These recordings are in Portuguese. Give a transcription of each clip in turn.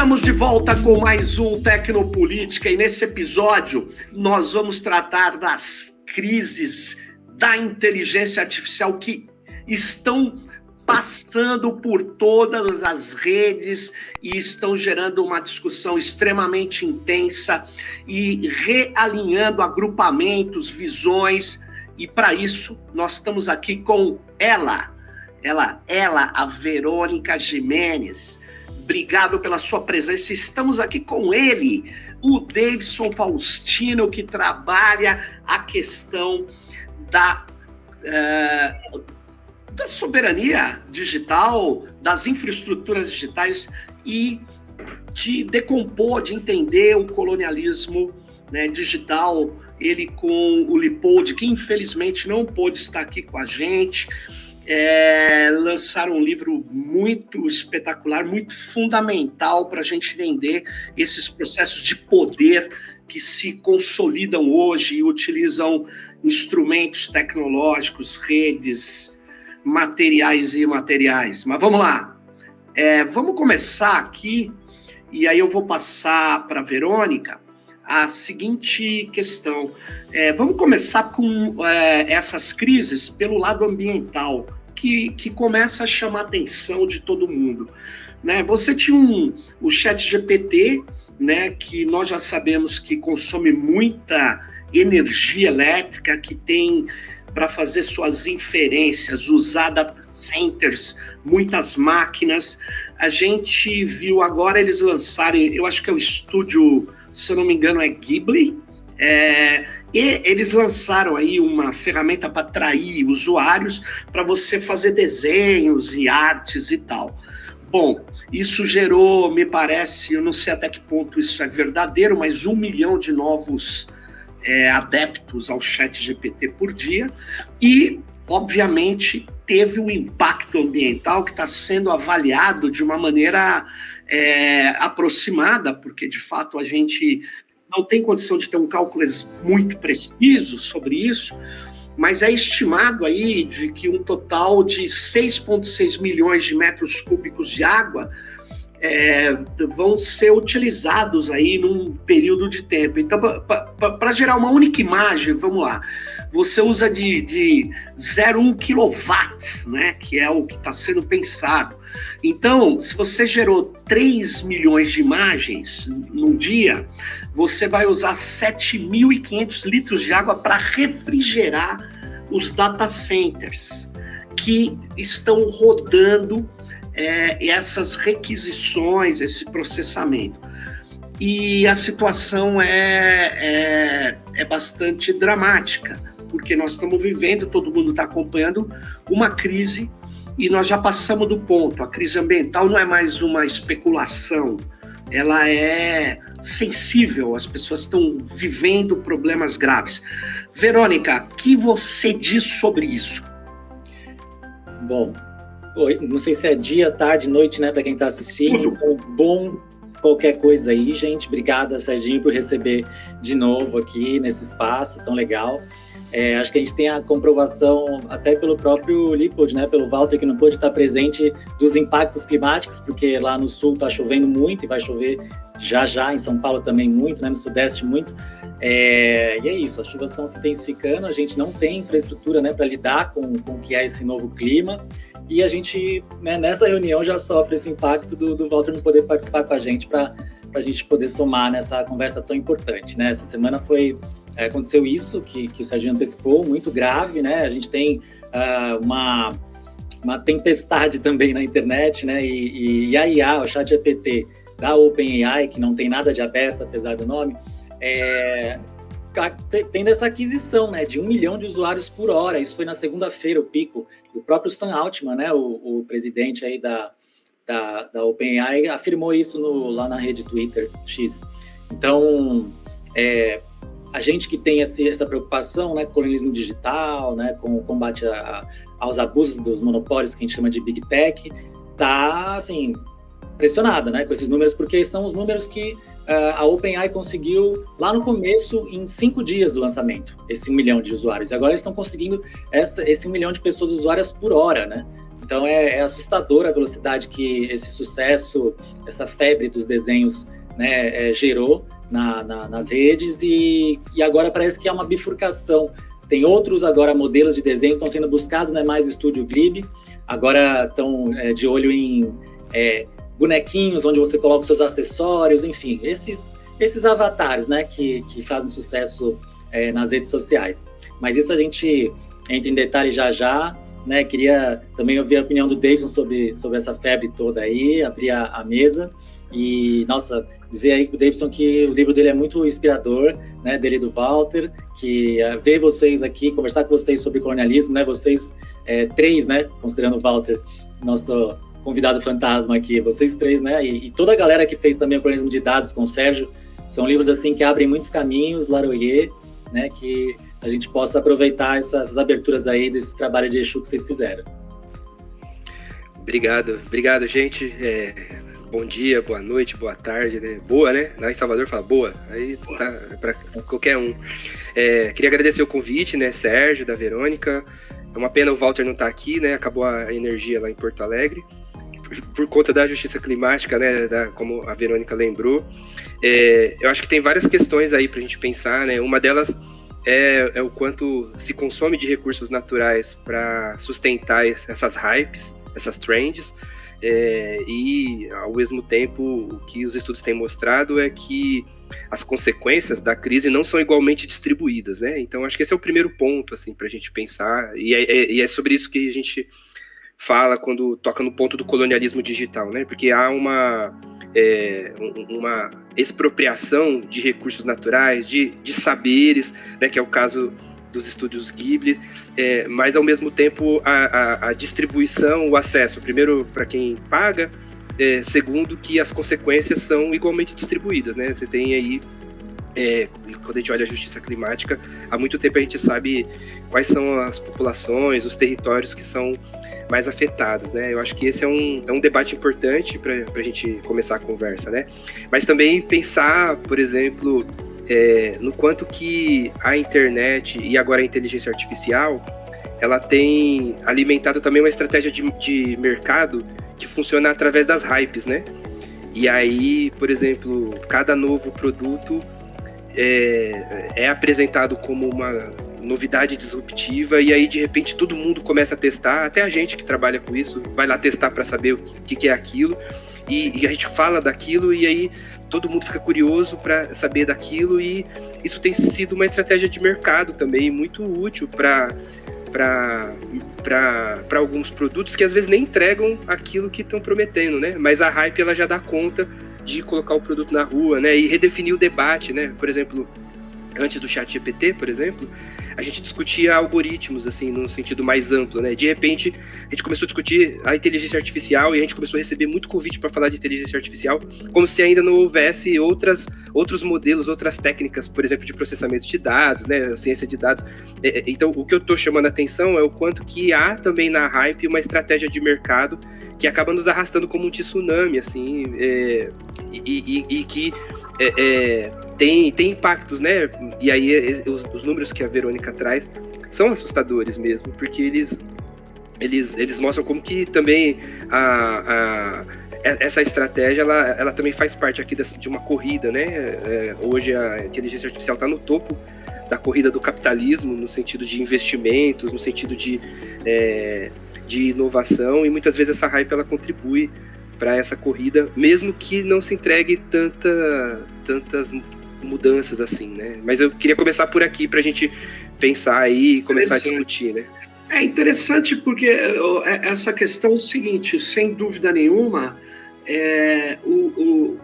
Estamos de volta com mais um Tecnopolítica e nesse episódio nós vamos tratar das crises da inteligência artificial que estão passando por todas as redes e estão gerando uma discussão extremamente intensa e realinhando agrupamentos, visões, e para isso nós estamos aqui com ela, a Verônica Gimenez. Obrigado pela sua presença. Estamos aqui com ele, o Davidson Faustino, que trabalha a questão da soberania digital, das infraestruturas digitais e de decompor, de entender o colonialismo, né, digital. Ele com o Lippold, que infelizmente não pôde estar aqui com a gente. Lançaram um livro muito espetacular, muito fundamental para a gente entender esses processos de poder que se consolidam hoje e utilizam instrumentos tecnológicos, redes, materiais e imateriais. Mas vamos lá, vamos começar aqui, e aí eu vou passar para a Verônica a seguinte questão. Vamos começar com essas crises pelo lado ambiental, que começa a chamar a atenção de todo mundo, né? Você tinha o ChatGPT, né, que nós já sabemos que consome muita energia elétrica, que tem para fazer suas inferências, usar data centers, muitas máquinas. A gente viu agora eles lançarem, eu acho que é o estúdio, se eu não me engano, é Ghibli, e eles lançaram aí uma ferramenta para atrair usuários, para você fazer desenhos e artes e tal. Bom, isso gerou, me parece, eu não sei até que ponto isso é verdadeiro, mas 1 milhão de novos adeptos ao ChatGPT por dia, e, obviamente, teve um impacto ambiental que está sendo avaliado de uma maneira aproximada, porque, de fato, a gente não tem condição de ter um cálculo muito preciso sobre isso, mas é estimado aí de que um total de 6,6 milhões de metros cúbicos de água vão ser utilizados aí num período de tempo. Então, para gerar uma única imagem, vamos lá, você usa de 0,1 kW, né, que é o que está sendo pensado. Então, se você gerou 3 milhões de imagens num dia, você vai usar 7.500 litros de água para refrigerar os data centers que estão rodando essas requisições, esse processamento. E a situação é bastante dramática, porque nós estamos vivendo, todo mundo está acompanhando, uma crise, e nós já passamos do ponto. A crise ambiental não é mais uma especulação, ela é sensível, as pessoas estão vivendo problemas graves. Verônica, o que você diz sobre isso? Bom, não sei se é dia, tarde, noite, né, para quem está assistindo. Então, bom qualquer coisa aí, gente. Obrigada, Serginho, por receber de novo aqui nesse espaço tão legal. Acho que a gente tem a comprovação até pelo próprio Lippold, né, pelo Walter, que não pôde estar presente, dos impactos climáticos, porque lá no sul está chovendo muito e vai chover já, em São Paulo também muito, né, no sudeste muito. E é isso, as chuvas estão se intensificando, a gente não tem infraestrutura, né, para lidar com o que é esse novo clima, e a gente, né, nessa reunião já sofre esse impacto do Walter não poder participar com a gente para a gente poder somar nessa conversa tão importante, né? Essa semana aconteceu isso que o Serginho antecipou, muito grave, né? A gente tem uma tempestade também na internet, né? E a IA, o ChatGPT da OpenAI, que não tem nada de aberto, apesar do nome, tendo essa aquisição, né, de 1 milhão de usuários por hora. Isso foi na segunda-feira, o pico. O próprio Sam Altman, né, o presidente aí da OpenAI, afirmou isso lá na rede Twitter X. Então, a gente que tem essa preocupação, né, com o colonialismo digital, né, com o combate aos abusos dos monopólios, que a gente chama de Big Tech, tá, assim, pressionada, né, com esses números, porque são os números que a OpenAI conseguiu lá no começo, em 5 dias do lançamento, esse 1 milhão de usuários. E agora eles estão conseguindo esse 1 milhão de pessoas usuárias por hora, né? Então é assustadora a velocidade que esse sucesso, essa febre dos desenhos, né, gerou nas redes, e agora parece que é uma bifurcação. Tem outros agora modelos de desenhos que estão sendo buscados, né, mais Estúdio Ghibli, agora estão de olho em bonequinhos, onde você coloca os seus acessórios, enfim, esses avatares, né, que fazem sucesso nas redes sociais. Mas isso a gente entra em detalhe já, né? Queria também ouvir a opinião do Davidson sobre essa febre toda aí, abrir a mesa e, nossa, dizer aí pro Davidson que o livro dele é muito inspirador, né, dele e do Walter, que ver vocês aqui, conversar com vocês sobre colonialismo, né, vocês três, né, considerando o Walter, nosso convidado fantasma aqui, vocês três, né, e toda a galera que fez também o colonialismo de dados com o Sérgio, são livros assim que abrem muitos caminhos, Laroyer, né, que a gente possa aproveitar essas aberturas aí desse trabalho de Exu que vocês fizeram. Obrigado, gente. Bom dia, boa noite, boa tarde, né? Boa, né? Lá em Salvador fala boa, aí tá para qualquer um. Queria agradecer o convite, né, Sérgio, da Verônica. É uma pena o Walter não estar aqui, né? Acabou a energia lá em Porto Alegre, por conta da justiça climática, né? Como a Verônica lembrou. Eu acho que tem várias questões aí para a gente pensar, né? Uma delas é o quanto se consome de recursos naturais para sustentar essas hypes, essas trends, e ao mesmo tempo o que os estudos têm mostrado é que as consequências da crise não são igualmente distribuídas, né? Então acho que esse é o primeiro ponto assim, para a gente pensar, e é sobre isso que a gente fala quando toca no ponto do colonialismo digital, né? Porque há uma expropriação de recursos naturais, de saberes, né? Que é o caso dos estúdios Ghibli, mas ao mesmo tempo a distribuição, o acesso, primeiro para quem paga, segundo que as consequências são igualmente distribuídas, né? Você tem aí, quando a gente olha a justiça climática, há muito tempo a gente sabe quais são as populações, os territórios que são mais afetados, né? Eu acho que esse é um debate importante para a gente começar a conversa, né? Mas também pensar, por exemplo, no quanto que a internet e agora a inteligência artificial, ela tem alimentado também uma estratégia de mercado que funciona através das hypes, né? E aí, por exemplo, cada novo produto é apresentado como uma novidade disruptiva, e aí de repente todo mundo começa a testar, até a gente que trabalha com isso vai lá testar para saber o que é aquilo, e a gente fala daquilo, e aí todo mundo fica curioso para saber daquilo, e isso tem sido uma estratégia de mercado também muito útil para alguns produtos que às vezes nem entregam aquilo que estão prometendo, né? Mas a hype ela já dá conta de colocar o produto na rua, né? E redefinir o debate, né? Por exemplo, antes do ChatGPT, por exemplo, a gente discutia algoritmos, assim, num sentido mais amplo, né? De repente, a gente começou a discutir a inteligência artificial, e a gente começou a receber muito convite para falar de inteligência artificial, como se ainda não houvesse outros modelos, outras técnicas, por exemplo, de processamento de dados, né? A ciência de dados. Então, o que eu estou chamando a atenção é o quanto que há também na hype uma estratégia de mercado que acaba nos arrastando como um tsunami, assim, e que tem impactos, né? E aí os números que a Verônica traz são assustadores mesmo, porque eles mostram como que também essa estratégia ela também faz parte aqui de uma corrida, né? Hoje a inteligência artificial está no topo da corrida do capitalismo, no sentido de investimentos, no sentido de inovação, e muitas vezes essa hype ela contribui para essa corrida, mesmo que não se entregue tantas mudanças assim, né? Mas eu queria começar por aqui para a gente pensar aí e começar a discutir, né? É interessante porque essa questão é o seguinte, sem dúvida nenhuma,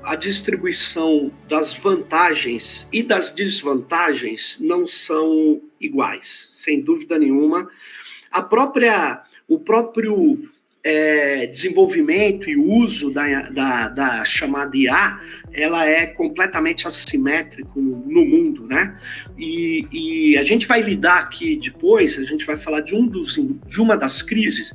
a distribuição das vantagens e das desvantagens não são iguais, sem dúvida nenhuma. O próprio desenvolvimento e uso da chamada IA, ela é completamente assimétrico no mundo, né? E a gente vai lidar aqui depois, a gente vai falar de uma das crises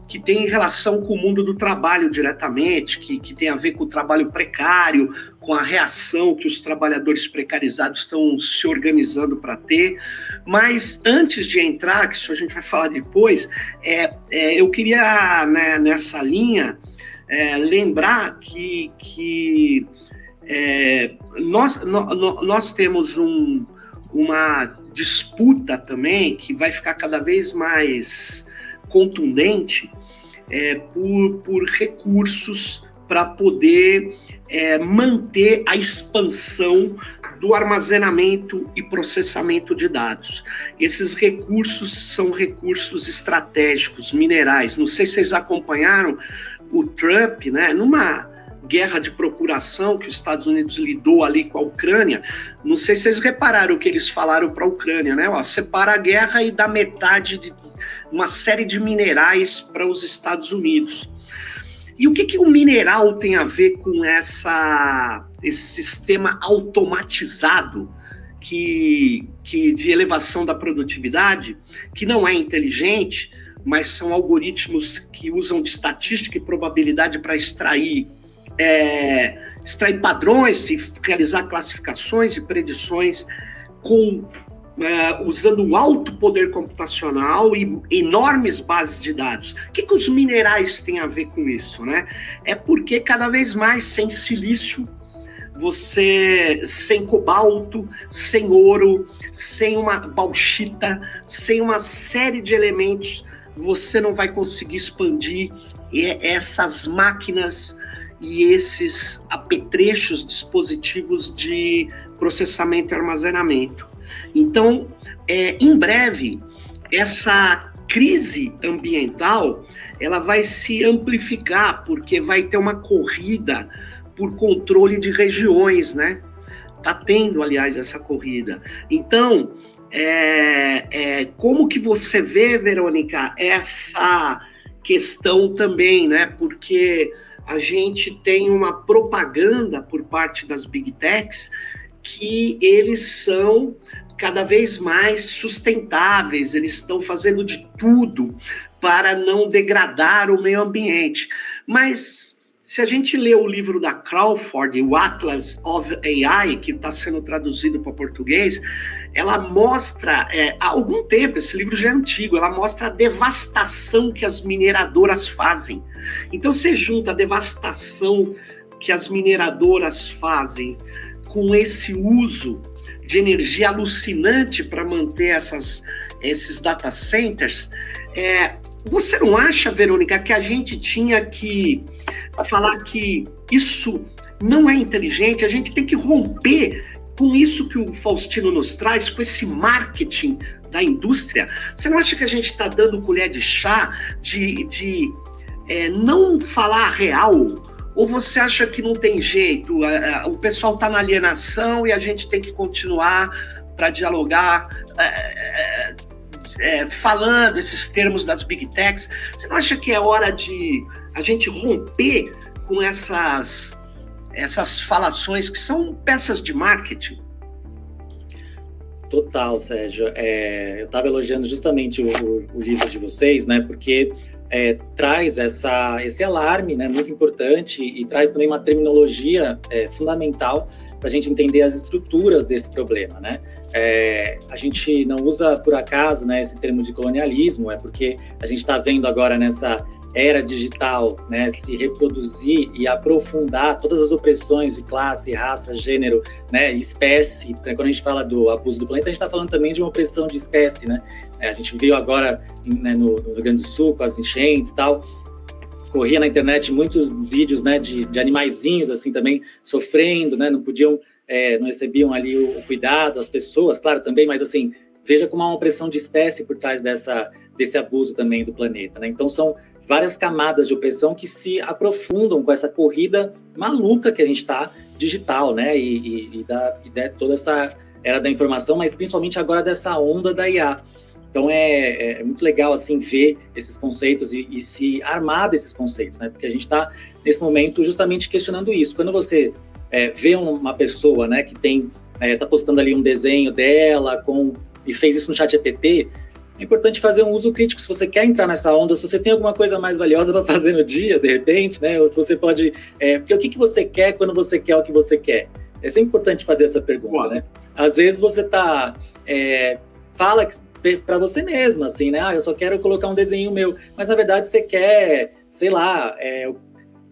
que tem relação com o mundo do trabalho diretamente, que tem a ver com o trabalho precário, com a reação que os trabalhadores precarizados estão se organizando para ter. Mas antes de entrar, que isso a gente vai falar depois, eu queria, né, nessa linha, lembrar que nós temos uma disputa também que vai ficar cada vez mais contundente por recursos para poder manter a expansão do armazenamento e processamento de dados. Esses recursos são recursos estratégicos, minerais. Não sei se vocês acompanharam o Trump, né, numa guerra de procuração que os Estados Unidos lidou ali com a Ucrânia. Não sei se vocês repararam o que eles falaram para a Ucrânia, né? Separa a guerra e dá metade de uma série de minerais para os Estados Unidos. E o que o mineral tem a ver com esse sistema automatizado de elevação da produtividade, que não é inteligente, mas são algoritmos que usam de estatística e probabilidade para extrair padrões e realizar classificações e predições usando um alto poder computacional e enormes bases de dados. O que os minerais têm a ver com isso, né? É porque cada vez mais sem silício, sem cobalto, sem ouro, sem uma bauxita, sem uma série de elementos, você não vai conseguir expandir essas máquinas e esses apetrechos, dispositivos de processamento e armazenamento. Então, em breve, essa crise ambiental ela vai se amplificar, porque vai ter uma corrida por controle de regiões, né? Está tendo, aliás, essa corrida. Então, como que você vê, Verônica, essa questão também, né? Porque a gente tem uma propaganda por parte das Big Techs que eles são cada vez mais sustentáveis, eles estão fazendo de tudo para não degradar o meio ambiente. Mas se a gente lê o livro da Crawford, o Atlas of AI, que está sendo traduzido para português, ela mostra, há algum tempo, esse livro já é antigo, ela mostra a devastação que as mineradoras fazem. Então você junta a devastação que as mineradoras fazem com esse uso de energia alucinante para manter esses data centers. Você não acha, Verônica, que a gente tinha que falar que isso não é inteligente? A gente tem que romper com isso que o Faustino nos traz, com esse marketing da indústria. Você não acha que a gente está dando colher de chá de não falar a real? Ou você acha que não tem jeito? O pessoal está na alienação e a gente tem que continuar para dialogar, falando esses termos das Big Techs? Você não acha que é hora de a gente romper com essas falações que são peças de marketing? Total, Sérgio. Eu estava elogiando justamente o livro de vocês, né? Porque traz esse alarme, né, muito importante, e traz também uma terminologia fundamental para a gente entender as estruturas desse problema, né? A gente não usa por acaso, né, esse termo de colonialismo, porque a gente está vendo agora nessa era digital, né, se reproduzir e aprofundar todas as opressões de classe, raça, gênero, né, espécie. Quando a gente fala do abuso do planeta, a gente está falando também de uma opressão de espécie, né? A gente viu agora, né, no Rio Grande do Sul, com as enchentes e tal, corria na internet muitos vídeos, né, de animaizinhos, assim, também sofrendo, né, não recebiam ali o cuidado, as pessoas, claro, também, mas assim, veja como há uma opressão de espécie por trás desse abuso também do planeta, né? Então são várias camadas de opressão que se aprofundam com essa corrida maluca que a gente está digital, né? E toda essa era da informação, mas principalmente agora dessa onda da IA. Então é muito legal assim ver esses conceitos e se armar desses conceitos, né? Porque a gente está nesse momento justamente questionando isso. Quando você vê uma pessoa, né, que está postando ali um desenho dela e fez isso no ChatGPT, é importante fazer um uso crítico. Se você quer entrar nessa onda, se você tem alguma coisa mais valiosa para fazer no dia, de repente, né? Ou se você pode... porque o que você quer quando você quer o que você quer? É sempre importante fazer essa pergunta, né? Às vezes você fala para você mesmo, assim, né? Eu só quero colocar um desenho meu. Mas, na verdade, você quer, sei lá,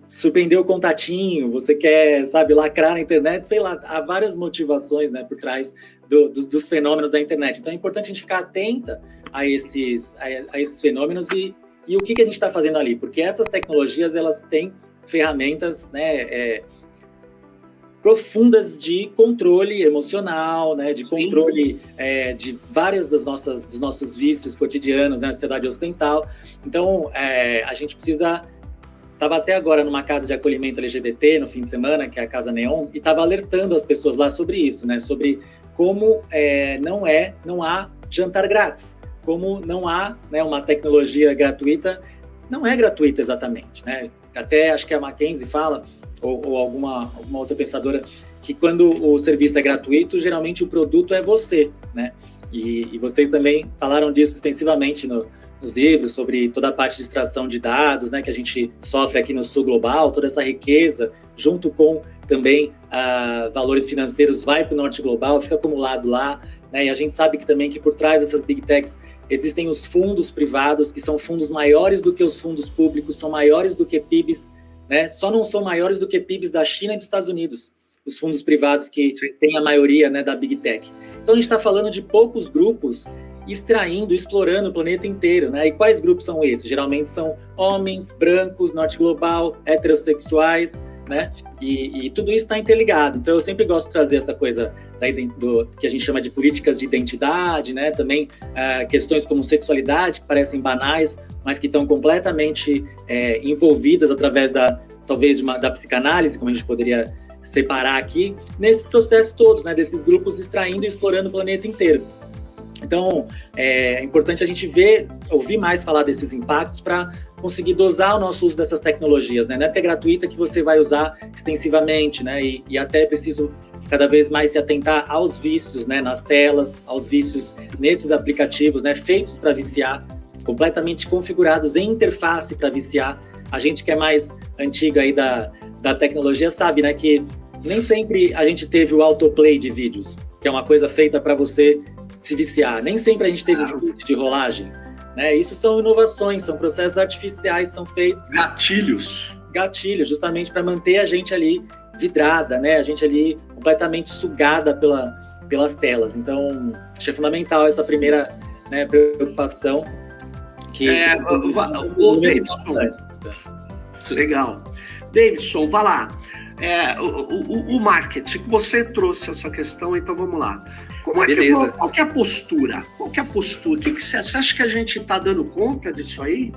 surpreender o contatinho, você quer, sabe, lacrar na internet, sei lá, há várias motivações, né, por trás dos fenômenos da internet. Então é importante a gente ficar atenta a esses fenômenos e o que a gente está fazendo ali, porque essas tecnologias, elas têm ferramentas, né, profundas de controle emocional, né, de controle de várias dos nossos vícios cotidianos, né, na sociedade ocidental. Então, a gente precisa... Estava até agora numa casa de acolhimento LGBT no fim de semana, que é a Casa Neon, e estava alertando as pessoas lá sobre isso, né? Sobre como não há jantar grátis, como não há, né, uma tecnologia gratuita, não é gratuita exatamente, né? Até acho que a Mackenzie fala, ou alguma outra pensadora, que quando o serviço é gratuito, geralmente o produto é você, né? E vocês também falaram disso extensivamente nos livros, sobre toda a parte de extração de dados, né, que a gente sofre aqui no Sul Global, toda essa riqueza, junto com também valores financeiros, vai para o Norte Global, fica acumulado lá, né, e a gente sabe que também que por trás dessas Big Techs existem os fundos privados, que são fundos maiores do que os fundos públicos, são maiores do que PIBs, né, só não são maiores do que PIBs da China e dos Estados Unidos, os fundos privados que têm a maioria, né, da Big Tech. Então a gente está falando de poucos grupos extraindo, explorando o planeta inteiro, né? E quais grupos são esses? Geralmente são homens, brancos, norte global, heterossexuais, né? E tudo isso está interligado. Então eu sempre gosto de trazer essa coisa do que a gente chama de políticas de identidade, né? Também questões como sexualidade, que parecem banais, mas que estão completamente envolvidas através talvez da psicanálise, como a gente poderia separar aqui, nesses processos todos, né? Desses grupos extraindo e explorando o planeta inteiro. Então, é importante a gente ouvir mais falar desses impactos para conseguir dosar o nosso uso dessas tecnologias, né? Não é porque é gratuita que você vai usar extensivamente, né? E até é preciso cada vez mais se atentar aos vícios, né? Nas telas, aos vícios nesses aplicativos, né? Feitos para viciar, completamente configurados em interface para viciar. A gente que é mais antiga aí da tecnologia sabe, né? Que nem sempre a gente teve o autoplay de vídeos, que é uma coisa feita para você se viciar. Nem sempre a gente teve feed de rolagem, né? Isso são inovações, são processos artificiais, são feitos... Gatilhos, justamente para manter a gente ali vidrada, né? A gente ali completamente sugada pelas telas. Então, acho que é fundamental essa primeira, né, preocupação. O Davidson, legal. Davidson, vá lá. O marketing, você trouxe essa questão, então vamos lá. Qual que é a postura? O que você acha que a gente está dando conta disso aí?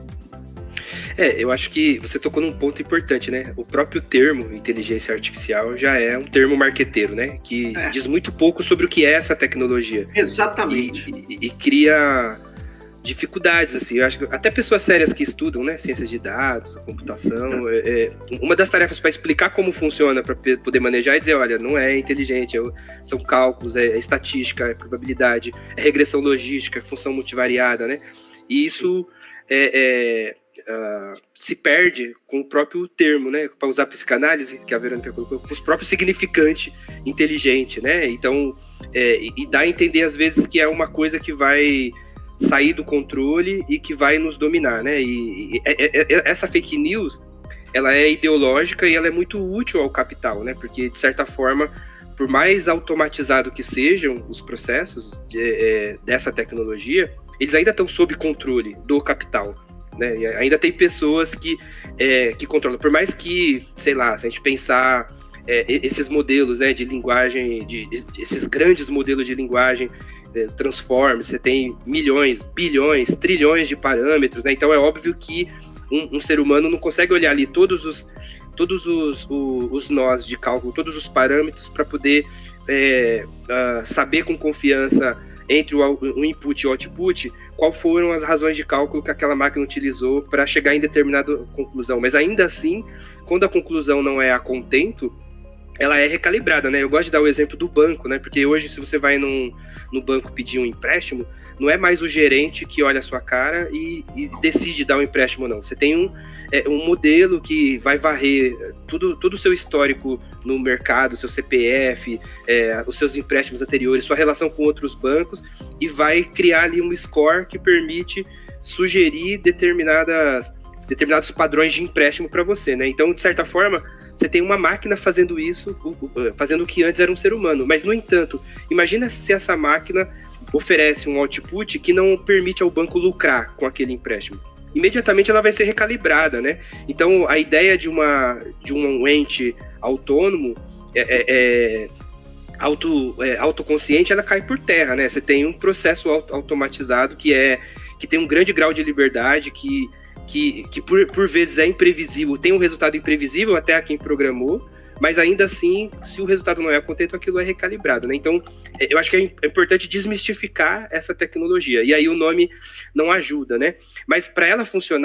Eu acho que você tocou num ponto importante, né? O próprio termo inteligência artificial já é um termo marqueteiro, né? Que diz muito pouco sobre o que é essa tecnologia. Exatamente. E cria dificuldades, assim. Eu acho que até pessoas sérias que estudam, né, ciências de dados, computação, uma das tarefas para explicar como funciona, para poder manejar, é dizer, olha, não é inteligente, são cálculos, é estatística, é probabilidade, é regressão logística, é função multivariada, né? E isso se perde com o próprio termo, né? Para usar a psicanálise, que a Verônica colocou, com os próprios significante inteligente, né? Então, e dá a entender às vezes que é uma coisa que vai sair do controle e que vai nos dominar, né? E essa fake news, ela é ideológica e ela é muito útil ao capital, né? Porque, de certa forma, por mais automatizado que sejam os processos dessa tecnologia, eles ainda estão sob controle do capital, né? E ainda tem pessoas que controlam. Por mais que, sei lá, se a gente pensar esses modelos, né, de linguagem, esses grandes modelos de linguagem, Transformers, você tem milhões, bilhões, trilhões de parâmetros, né? Então é óbvio que um ser humano não consegue olhar ali todos os nós de cálculo, todos os parâmetros para poder saber com confiança entre o input e o output qual foram as razões de cálculo que aquela máquina utilizou para chegar em determinada conclusão. Mas ainda assim, quando a conclusão não é a contento, ela é recalibrada, né? Eu gosto de dar o exemplo do banco, né? Porque hoje, se você vai no banco pedir um empréstimo, não é mais o gerente que olha a sua cara e decide dar um empréstimo, não. Você tem um modelo que vai varrer todo o seu histórico no mercado, seu CPF, os seus empréstimos anteriores, sua relação com outros bancos, e vai criar ali um score que permite sugerir determinados padrões de empréstimo para você, né? Então, de certa forma, você tem uma máquina fazendo isso, fazendo o que antes era um ser humano. Mas, no entanto, imagina se essa máquina oferece um output que não permite ao banco lucrar com aquele empréstimo. Imediatamente ela vai ser recalibrada, né? Então, a ideia de um ente autônomo, autoconsciente, ela cai por terra, né? Você tem um processo automatizado que tem um grande grau de liberdade, que por vezes é imprevisível, tem um resultado imprevisível até a quem programou, mas ainda assim, se o resultado não é contento, aquilo é recalibrado, né? Então, eu acho que é importante desmistificar essa tecnologia, e aí o nome não ajuda, né? Mas para ela funcionar,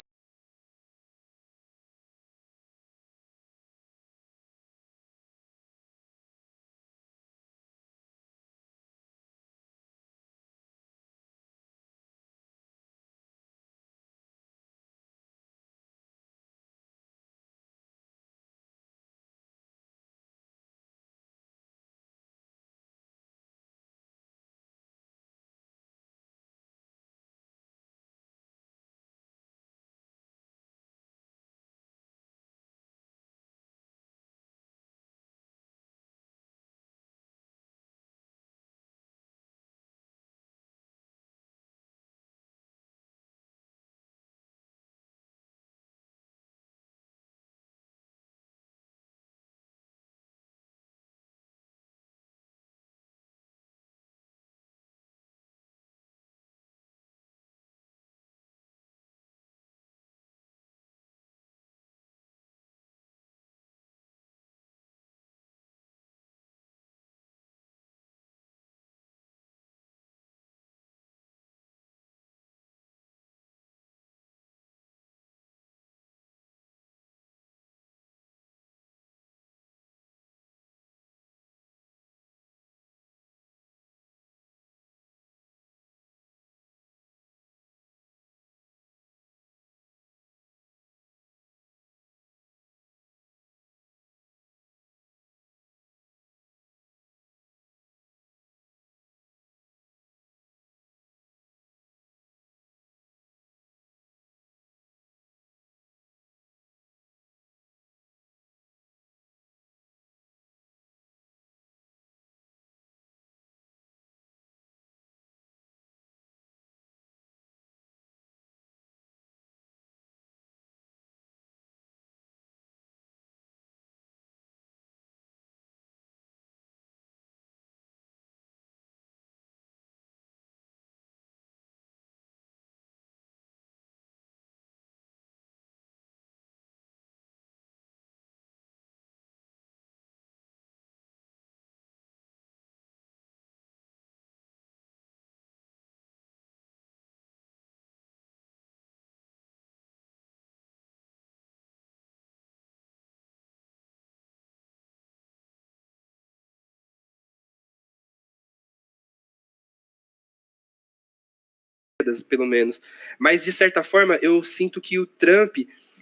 pelo menos. Mas, de certa forma, eu sinto que o Trump,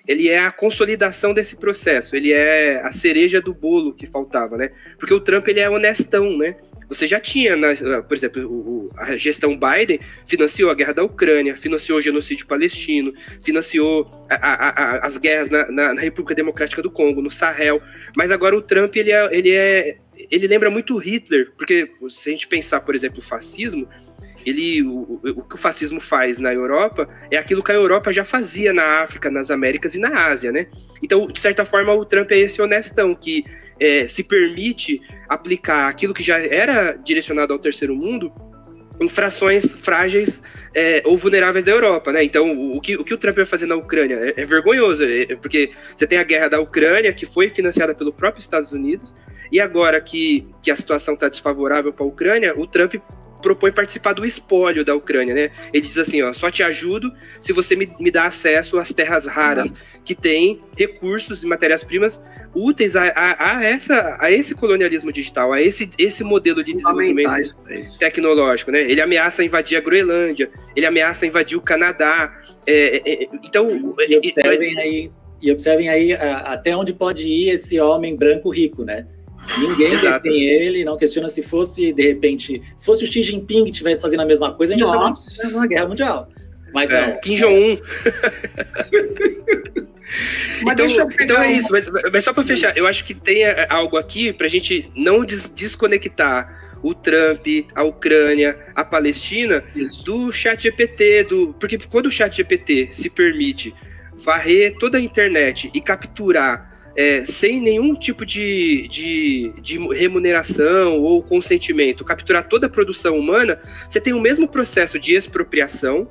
ele é a consolidação desse processo, ele é a cereja do bolo que faltava, né? Porque o Trump, ele é honestão, né? Você já tinha, por exemplo, a gestão Biden financiou a guerra da Ucrânia, financiou o genocídio palestino, financiou as guerras na República Democrática do Congo, no Sahel, mas agora o Trump, ele lembra muito Hitler, porque se a gente pensar, por exemplo, o fascismo, o que o fascismo faz na Europa é aquilo que a Europa já fazia na África, nas Américas e na Ásia, né? Então, de certa forma, o Trump é esse honestão que se permite aplicar aquilo que já era direcionado ao terceiro mundo em frações frágeis ou vulneráveis da Europa, né? Então, o que o Trump vai fazer na Ucrânia é vergonhoso, porque você tem a guerra da Ucrânia, que foi financiada pelo próprio Estados Unidos, e agora que a situação está desfavorável para a Ucrânia, o Trump propõe participar do espólio da Ucrânia, né? Ele diz assim, ó, só te ajudo se você me dá acesso às terras raras que têm recursos e matérias-primas úteis a esse colonialismo digital, a esse modelo de desenvolvimento tecnológico, né? Ele ameaça invadir a Groenlândia, ele ameaça invadir o Canadá. Então... E observem aí até onde pode ir esse homem branco rico, né? Ninguém tem ele, não questiona se fosse, de repente, se fosse o Xi Jinping que estivesse fazendo a mesma coisa, a gente já estava numa guerra mundial. Mas não. Kim Jong-un. Então é isso, mas só para fechar, eu acho que tem algo aqui para a gente não desconectar o Trump, a Ucrânia, a Palestina, do ChatGPT, porque quando o ChatGPT se permite varrer toda a internet e capturar sem nenhum tipo de remuneração ou consentimento, capturar toda a produção humana, você tem o mesmo processo de expropriação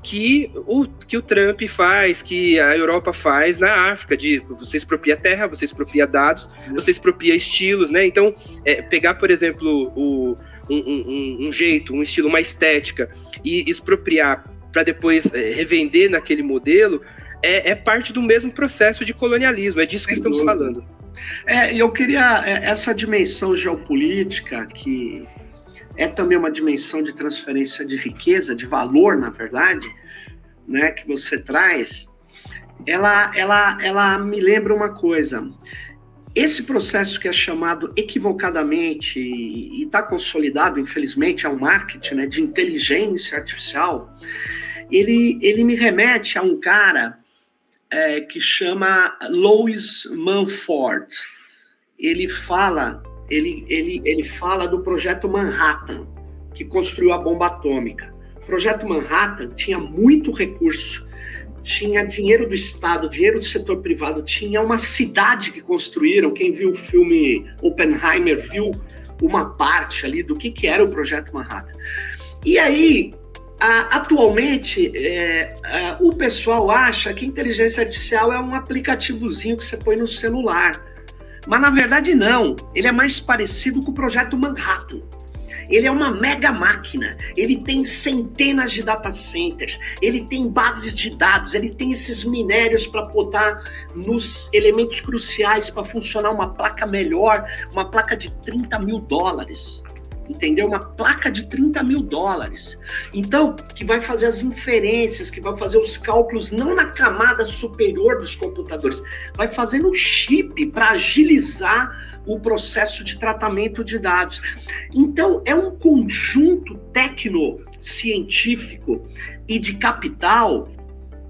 que o Trump faz, que a Europa faz na África, você expropria terra, você expropria dados, você expropria estilos, né? Então, pegar, por exemplo, um estilo, uma estética, e expropriar para depois revender naquele modelo, é parte do mesmo processo de colonialismo, é disso que estamos falando. Eu queria essa dimensão geopolítica, que é também uma dimensão de transferência de riqueza, de valor, na verdade, né, que você traz, ela me lembra uma coisa. Esse processo que é chamado equivocadamente, e está consolidado, infelizmente, é um marketing, né, de inteligência artificial, ele me remete a um cara que chama Lewis Mumford. Ele fala do projeto Manhattan, que construiu a bomba atômica. O projeto Manhattan tinha muito recurso, tinha dinheiro do Estado, dinheiro do setor privado, tinha uma cidade que construíram. Quem viu o filme Oppenheimer viu uma parte ali do que era o projeto Manhattan. E aí, atualmente, o pessoal acha que inteligência artificial é um aplicativozinho que você põe no celular. Mas, na verdade, não. Ele é mais parecido com o projeto Manhattan. Ele é uma mega máquina. Ele tem centenas de data centers. Ele tem bases de dados. Ele tem esses minérios para botar nos elementos cruciais para funcionar uma placa melhor, uma placa de $30 mil. Entendeu? Uma placa de $30 mil. Então, que vai fazer as inferências, que vai fazer os cálculos não na camada superior dos computadores, vai fazer no chip para agilizar o processo de tratamento de dados. Então, é um conjunto tecnocientífico e de capital,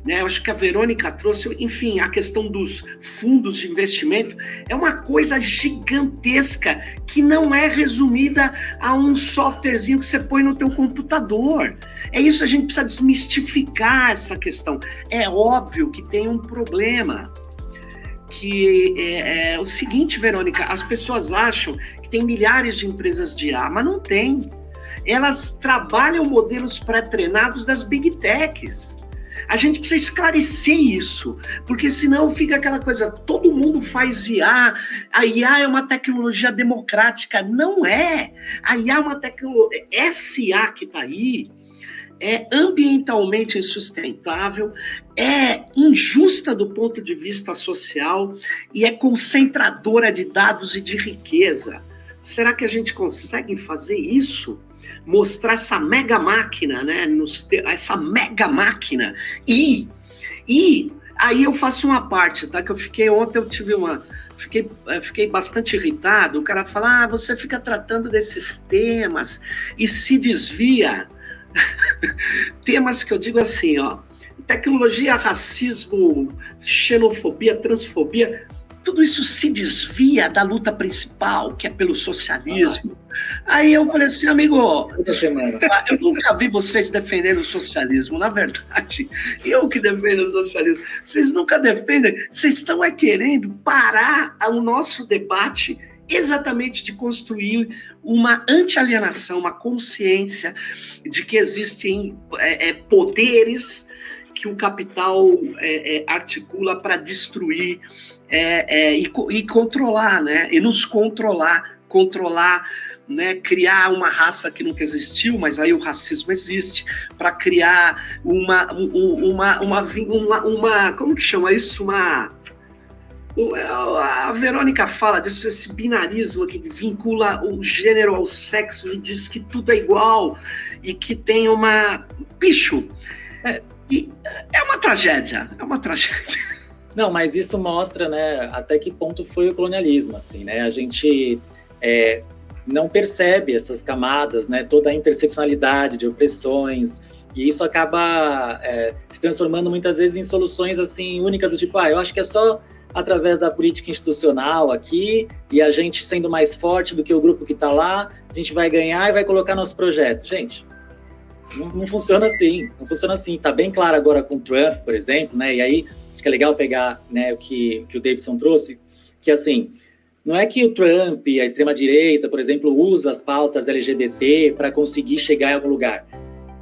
né? Eu acho que a Verônica trouxe, enfim, a questão dos fundos de investimento é uma coisa gigantesca que não é resumida a um softwarezinho que você põe no teu computador. É isso, a gente precisa desmistificar essa questão. É óbvio que tem um problema, que é o seguinte, Verônica, as pessoas acham que tem milhares de empresas de IA, mas não tem. Elas trabalham modelos pré-treinados das Big Techs. A gente precisa esclarecer isso, porque senão fica aquela coisa, todo mundo faz IA, a IA é uma tecnologia democrática. Não é. A IA é uma tecnologia, essa IA que está aí é ambientalmente insustentável, é injusta do ponto de vista social e é concentradora de dados e de riqueza. Será que a gente consegue fazer isso? Mostrar essa mega máquina, né? Essa mega máquina. E aí eu faço uma parte, tá? Que eu fiquei ontem, fiquei bastante irritado. O cara fala, você fica tratando desses temas e se desvia. Temas que eu digo assim, ó, tecnologia, racismo, xenofobia, transfobia, tudo isso se desvia da luta principal, que é pelo socialismo. Aí eu falei assim, amigo, eu nunca vi vocês defendendo o socialismo. Na verdade, eu que defendo o socialismo. Vocês nunca defendem, vocês estão querendo parar o nosso debate exatamente de construir uma anti-alienação, uma consciência de que existem poderes que o capital articula para destruir e controlar, né? E nos controlar né, criar uma raça que nunca existiu, mas aí o racismo existe, para criar uma como que chama isso? A Verônica fala disso, esse binarismo que vincula o gênero ao sexo e diz que tudo é igual e que tem bicho. E é uma tragédia. Não, mas isso mostra, né, até que ponto foi o colonialismo, assim, né? A gente não percebe essas camadas, né, toda a interseccionalidade de opressões, e isso acaba se transformando muitas vezes em soluções, assim, únicas, do tipo, eu acho que é só através da política institucional aqui, e a gente sendo mais forte do que o grupo que está lá, a gente vai ganhar e vai colocar nosso projeto. Gente, não funciona assim, Está bem claro agora com o Trump, por exemplo, né? E aí, acho que é legal pegar, né, o que o Davidson trouxe, que assim, não é que o Trump, a extrema-direita, por exemplo, usa as pautas LGBT para conseguir chegar em algum lugar.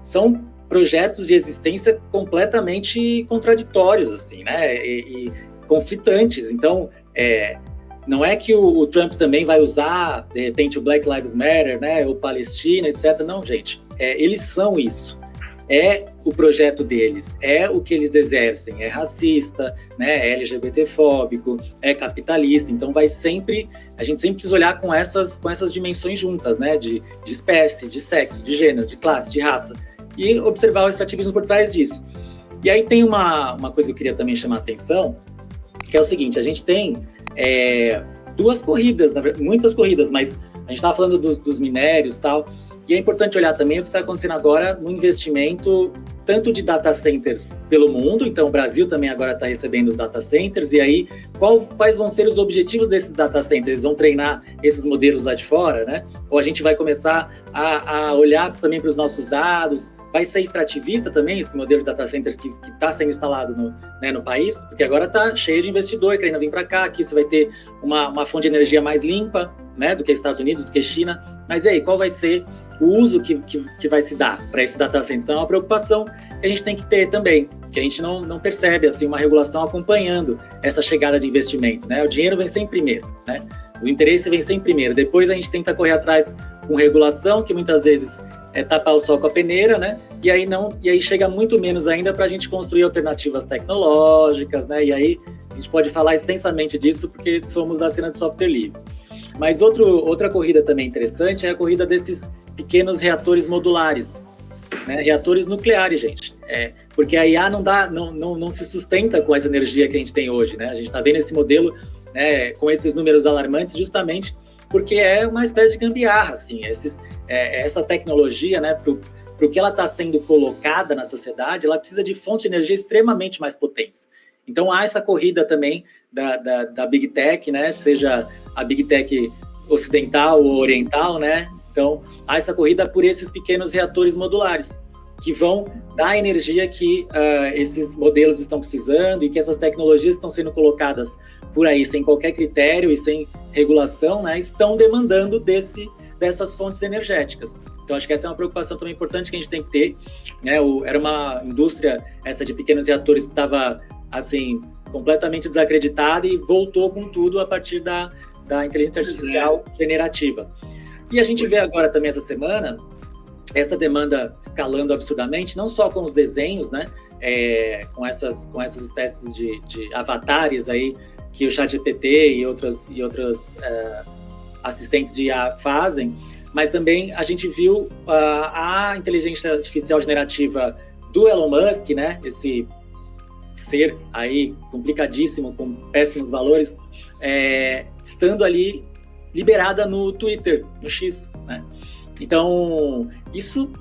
São projetos de existência completamente contraditórios, assim, né? E conflitantes. Então, não é que o Trump também vai usar, de repente, o Black Lives Matter, né, o Palestina, etc. Não, gente. Eles são isso. É o projeto deles, é o que eles exercem. É racista, né, é LGBTfóbico, é capitalista. Então, a gente sempre precisa olhar com essas dimensões juntas, né, de espécie, de sexo, de gênero, de classe, de raça, e observar o extrativismo por trás disso. E aí tem uma coisa que eu queria também chamar a atenção, que é o seguinte: a gente tem duas corridas, muitas corridas, mas a gente estava falando dos minérios e tal, e é importante olhar também o que está acontecendo agora no investimento tanto de data centers pelo mundo. Então o Brasil também agora está recebendo os data centers, e aí quais vão ser os objetivos desses data centers? Eles vão treinar esses modelos lá de fora, né? Ou a gente vai começar a olhar também para os nossos dados? Vai ser extrativista também esse modelo de data centers que está sendo instalado no país? Porque agora está cheio de investidor querendo vir para cá. Aqui você vai ter uma fonte de energia mais limpa, né, do que Estados Unidos, do que China. Mas e aí, qual vai ser o uso que vai se dar para esse data center? Então é uma preocupação que a gente tem que ter também, que a gente não percebe assim, uma regulação acompanhando essa chegada de investimento, né? O dinheiro vem sempre primeiro, né? O interesse vem sempre primeiro. Depois a gente tenta correr atrás com regulação, que muitas vezes tapar o sol com a peneira, né? E aí chega muito menos ainda para a gente construir alternativas tecnológicas, né? E aí a gente pode falar extensamente disso porque somos da cena de software livre. Mas outra corrida também interessante é a corrida desses pequenos reatores modulares, né? Reatores nucleares, gente. Porque a IA não se sustenta com essa energia que a gente tem hoje, né? A gente está vendo esse modelo, né, com esses números alarmantes justamente porque é uma espécie de gambiarra, assim. Essa tecnologia, né, para o que ela está sendo colocada na sociedade, ela precisa de fontes de energia extremamente mais potentes. Então há essa corrida também da Big Tech, né, seja a Big Tech ocidental ou oriental, né? Então há essa corrida por esses pequenos reatores modulares, que vão dar a energia que esses modelos estão precisando e que essas tecnologias estão sendo colocadas por aí sem qualquer critério e sem regulação, né, estão demandando dessas fontes energéticas. Então, acho que essa é uma preocupação também importante que a gente tem que ter, né? Era uma indústria, essa de pequenos reatores, que estava, assim, completamente desacreditada e voltou com tudo a partir da inteligência artificial generativa. E a gente vê agora também essa semana essa demanda escalando absurdamente, não só com os desenhos, né, com essas espécies de avatares aí que o ChatGPT e outras assistentes de IA fazem, mas também a gente viu a inteligência artificial generativa do Elon Musk, né, esse ser aí complicadíssimo, com péssimos valores, estando ali liberada no Twitter, no X, né? Então, isso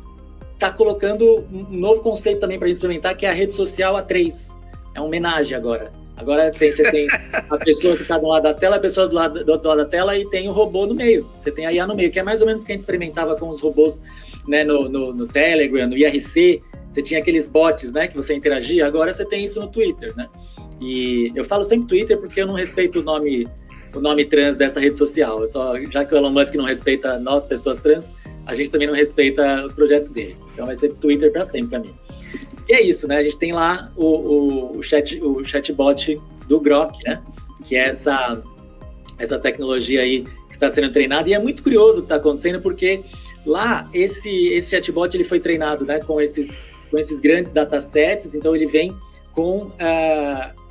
está colocando um novo conceito também para a gente experimentar, que é a rede social A3. É uma homenagem agora. Agora você tem a pessoa que está do lado da tela, a pessoa do outro lado da tela, e tem o robô no meio. Você tem a IA no meio, que é mais ou menos o que a gente experimentava com os robôs, né, no Telegram, no IRC. Você tinha aqueles bots, né, que você interagia. Agora você tem isso no Twitter, né? E eu falo sempre Twitter porque eu não respeito o nome trans dessa rede social. Já que o Elon Musk não respeita nós, pessoas trans, a gente também não respeita os projetos dele. Então vai ser Twitter para sempre para mim. E é isso, né? A gente tem lá o chatbot do Grok, né? Que é essa tecnologia aí que está sendo treinada, e é muito curioso o que está acontecendo, porque lá esse chatbot ele foi treinado, né, com esses grandes datasets, então ele vem com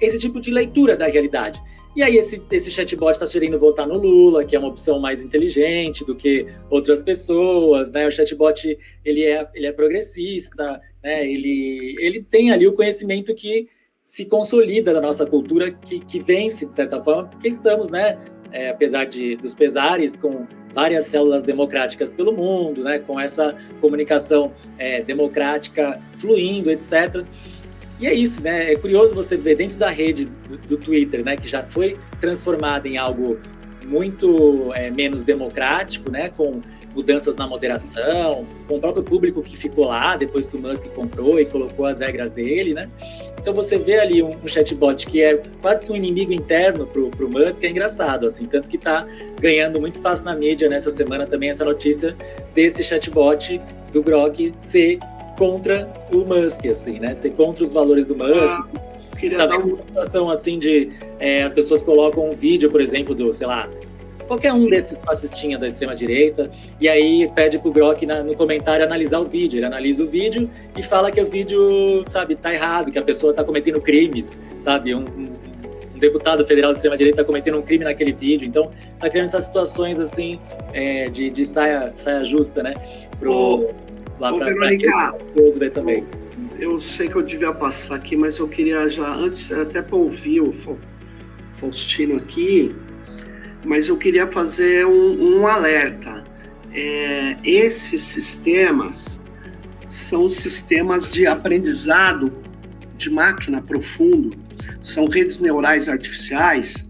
esse tipo de leitura da realidade. E aí esse chatbot está querendo votar no Lula, que é uma opção mais inteligente do que outras pessoas, né? O chatbot ele é progressista, né? Ele tem ali o conhecimento que se consolida da nossa cultura, que vence, de certa forma, porque estamos, né, apesar dos pesares, com várias células democráticas pelo mundo, né, com essa comunicação democrática fluindo, etc. E é isso, né? É curioso você ver dentro da rede do Twitter, né, que já foi transformada em algo muito menos democrático, né, com mudanças na moderação, com o próprio público que ficou lá depois que o Musk comprou e colocou as regras dele, né? Então você vê ali um chatbot que é quase que um inimigo interno pro Musk, é engraçado, assim, tanto que está ganhando muito espaço na mídia nessa semana também essa notícia desse chatbot do Grok ser contra o Musk, assim, né? Ser contra os valores do Musk. Tá vendo uma situação assim de as pessoas colocam um vídeo, por exemplo, do, sei lá, qualquer um desses fascistinhas da extrema-direita, e aí pede pro Grok no comentário analisar o vídeo. Ele analisa o vídeo e fala que o vídeo, sabe, tá errado, que a pessoa tá cometendo crimes, sabe? Um deputado federal de extrema-direita tá cometendo um crime naquele vídeo. Então, tá criando essas situações, assim, de saia justa, né? Verônica, ver também. Eu sei que eu devia passar aqui, mas eu queria já, antes, até para ouvir o Faustino aqui, mas eu queria fazer um alerta. Esses sistemas são sistemas de aprendizado de máquina profundo, são redes neurais artificiais,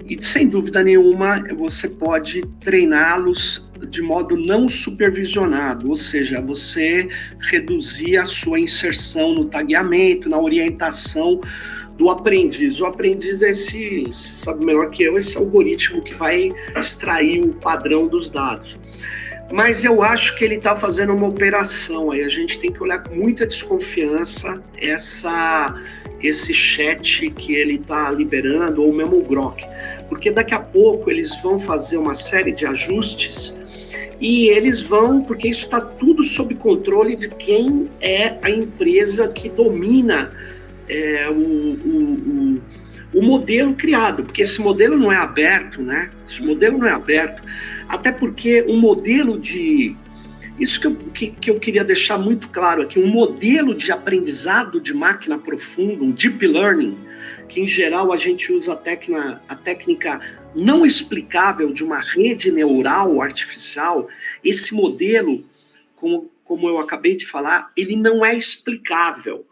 e sem dúvida nenhuma você pode treiná-los de modo não supervisionado, ou seja, você reduzir a sua inserção no tagueamento, na orientação do aprendiz. O aprendiz é sabe melhor que eu, esse algoritmo que vai extrair o padrão dos dados. Mas eu acho que ele está fazendo uma operação, aí a gente tem que olhar com muita desconfiança esse chat que ele está liberando, ou mesmo o Grok, porque daqui a pouco eles vão fazer uma série de ajustes e eles vão, porque isso está tudo sob controle de quem é a empresa que domina o modelo criado, porque esse modelo não é aberto, né? Esse modelo não é aberto, até porque um modelo de... Isso que eu queria deixar muito claro aqui, um modelo de aprendizado de máquina profunda, um deep learning, que em geral a gente usa a técnica não explicável de uma rede neural artificial. Esse modelo, como eu acabei de falar, ele não é explicável.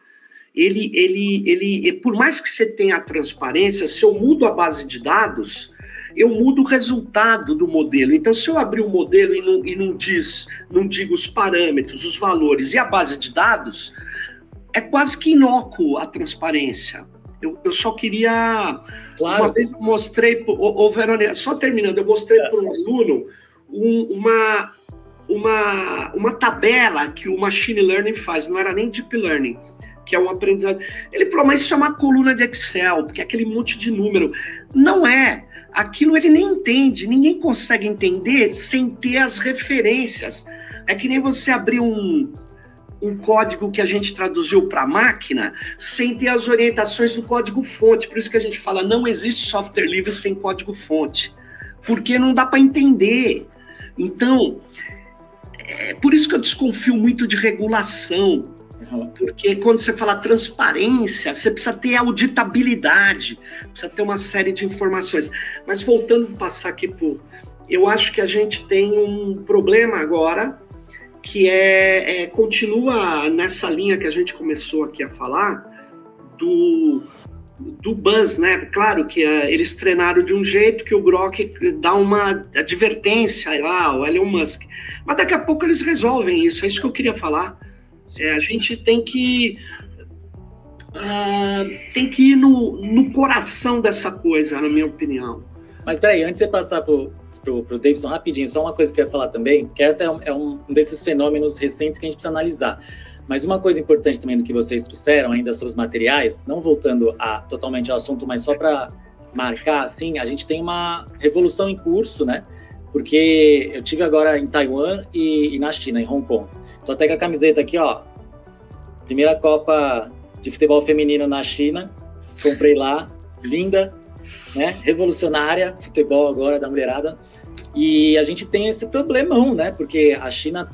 Ele, por mais que você tenha a transparência, se eu mudo a base de dados, eu mudo o resultado do modelo. Então, se eu abrir o modelo e não digo os parâmetros, os valores e a base de dados, é quase que inócuo a transparência. Eu só queria... Claro. Uma vez eu mostrei... Verônica, só terminando, eu mostrei para um aluno uma tabela que o machine learning faz, não era nem deep learning, que é um aprendizado. Ele falou, mas isso é uma coluna de Excel, porque é aquele monte de número. Não é. Aquilo ele nem entende, ninguém consegue entender sem ter as referências. É que nem você abrir um código que a gente traduziu para a máquina sem ter as orientações do código-fonte. Por isso que a gente fala, não existe software livre sem código-fonte, porque não dá para entender. Então, é por isso que eu desconfio muito de regulação. Porque quando você fala transparência, você precisa ter auditabilidade, precisa ter uma série de informações. Mas voltando a passar aqui eu acho que a gente tem um problema agora, que continua nessa linha que a gente começou aqui a falar, do buzz, né? Claro que eles treinaram de um jeito que o Grok dá uma advertência lá, o Elon Musk. Mas daqui a pouco eles resolvem isso, é isso que eu queria falar. A gente tem que ir no coração dessa coisa, na minha opinião. Mas peraí, antes de você passar pro Davidson rapidinho, só uma coisa que eu ia falar também, porque essa é um desses fenômenos recentes que a gente precisa analisar. Mas uma coisa importante também do que vocês trouxeram, ainda sobre os materiais, não voltando totalmente ao assunto, mas só para marcar, assim, a gente tem uma revolução em curso, né? Porque eu tive agora em Taiwan e na China, em Hong Kong. Tô até com a camiseta aqui, ó. Primeira Copa de Futebol Feminino na China. Comprei lá, linda, né? Revolucionária, futebol agora da mulherada. E a gente tem esse problemão, né? Porque a China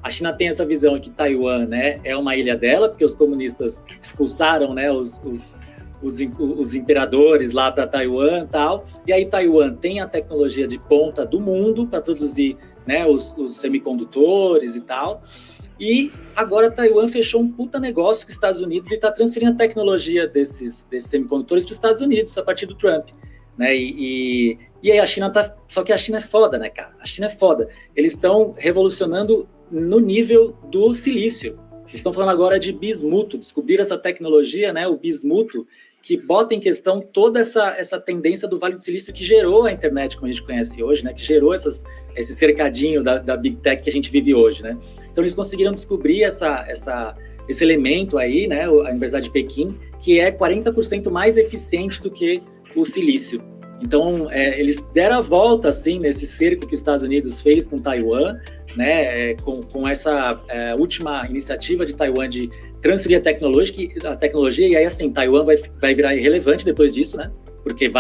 a China tem essa visão que Taiwan, né, é uma ilha dela, porque os comunistas expulsaram, né, os imperadores lá para Taiwan e tal. E aí Taiwan tem a tecnologia de ponta do mundo para produzir, né, os semicondutores e tal. E agora Taiwan fechou um puta negócio com os Estados Unidos e está transferindo a tecnologia desses semicondutores para os Estados Unidos a partir do Trump. Né? E aí a China tá... Só que a China é foda, né, cara? A China é foda. Eles estão revolucionando no nível do silício. Eles estão falando agora de bismuto. Descobriram essa tecnologia, né, o bismuto, que bota em questão toda essa tendência do Vale do Silício que gerou a internet como a gente conhece hoje, né? Que gerou esse cercadinho da Big Tech que a gente vive hoje, né? Então eles conseguiram descobrir esse elemento aí, né? A Universidade de Pequim, que é 40% mais eficiente do que o silício. Então eles deram a volta assim nesse cerco que os Estados Unidos fez com Taiwan, né? Com essa última iniciativa de Taiwan de transferir a tecnologia, e aí assim, Taiwan vai virar irrelevante depois disso, né? Porque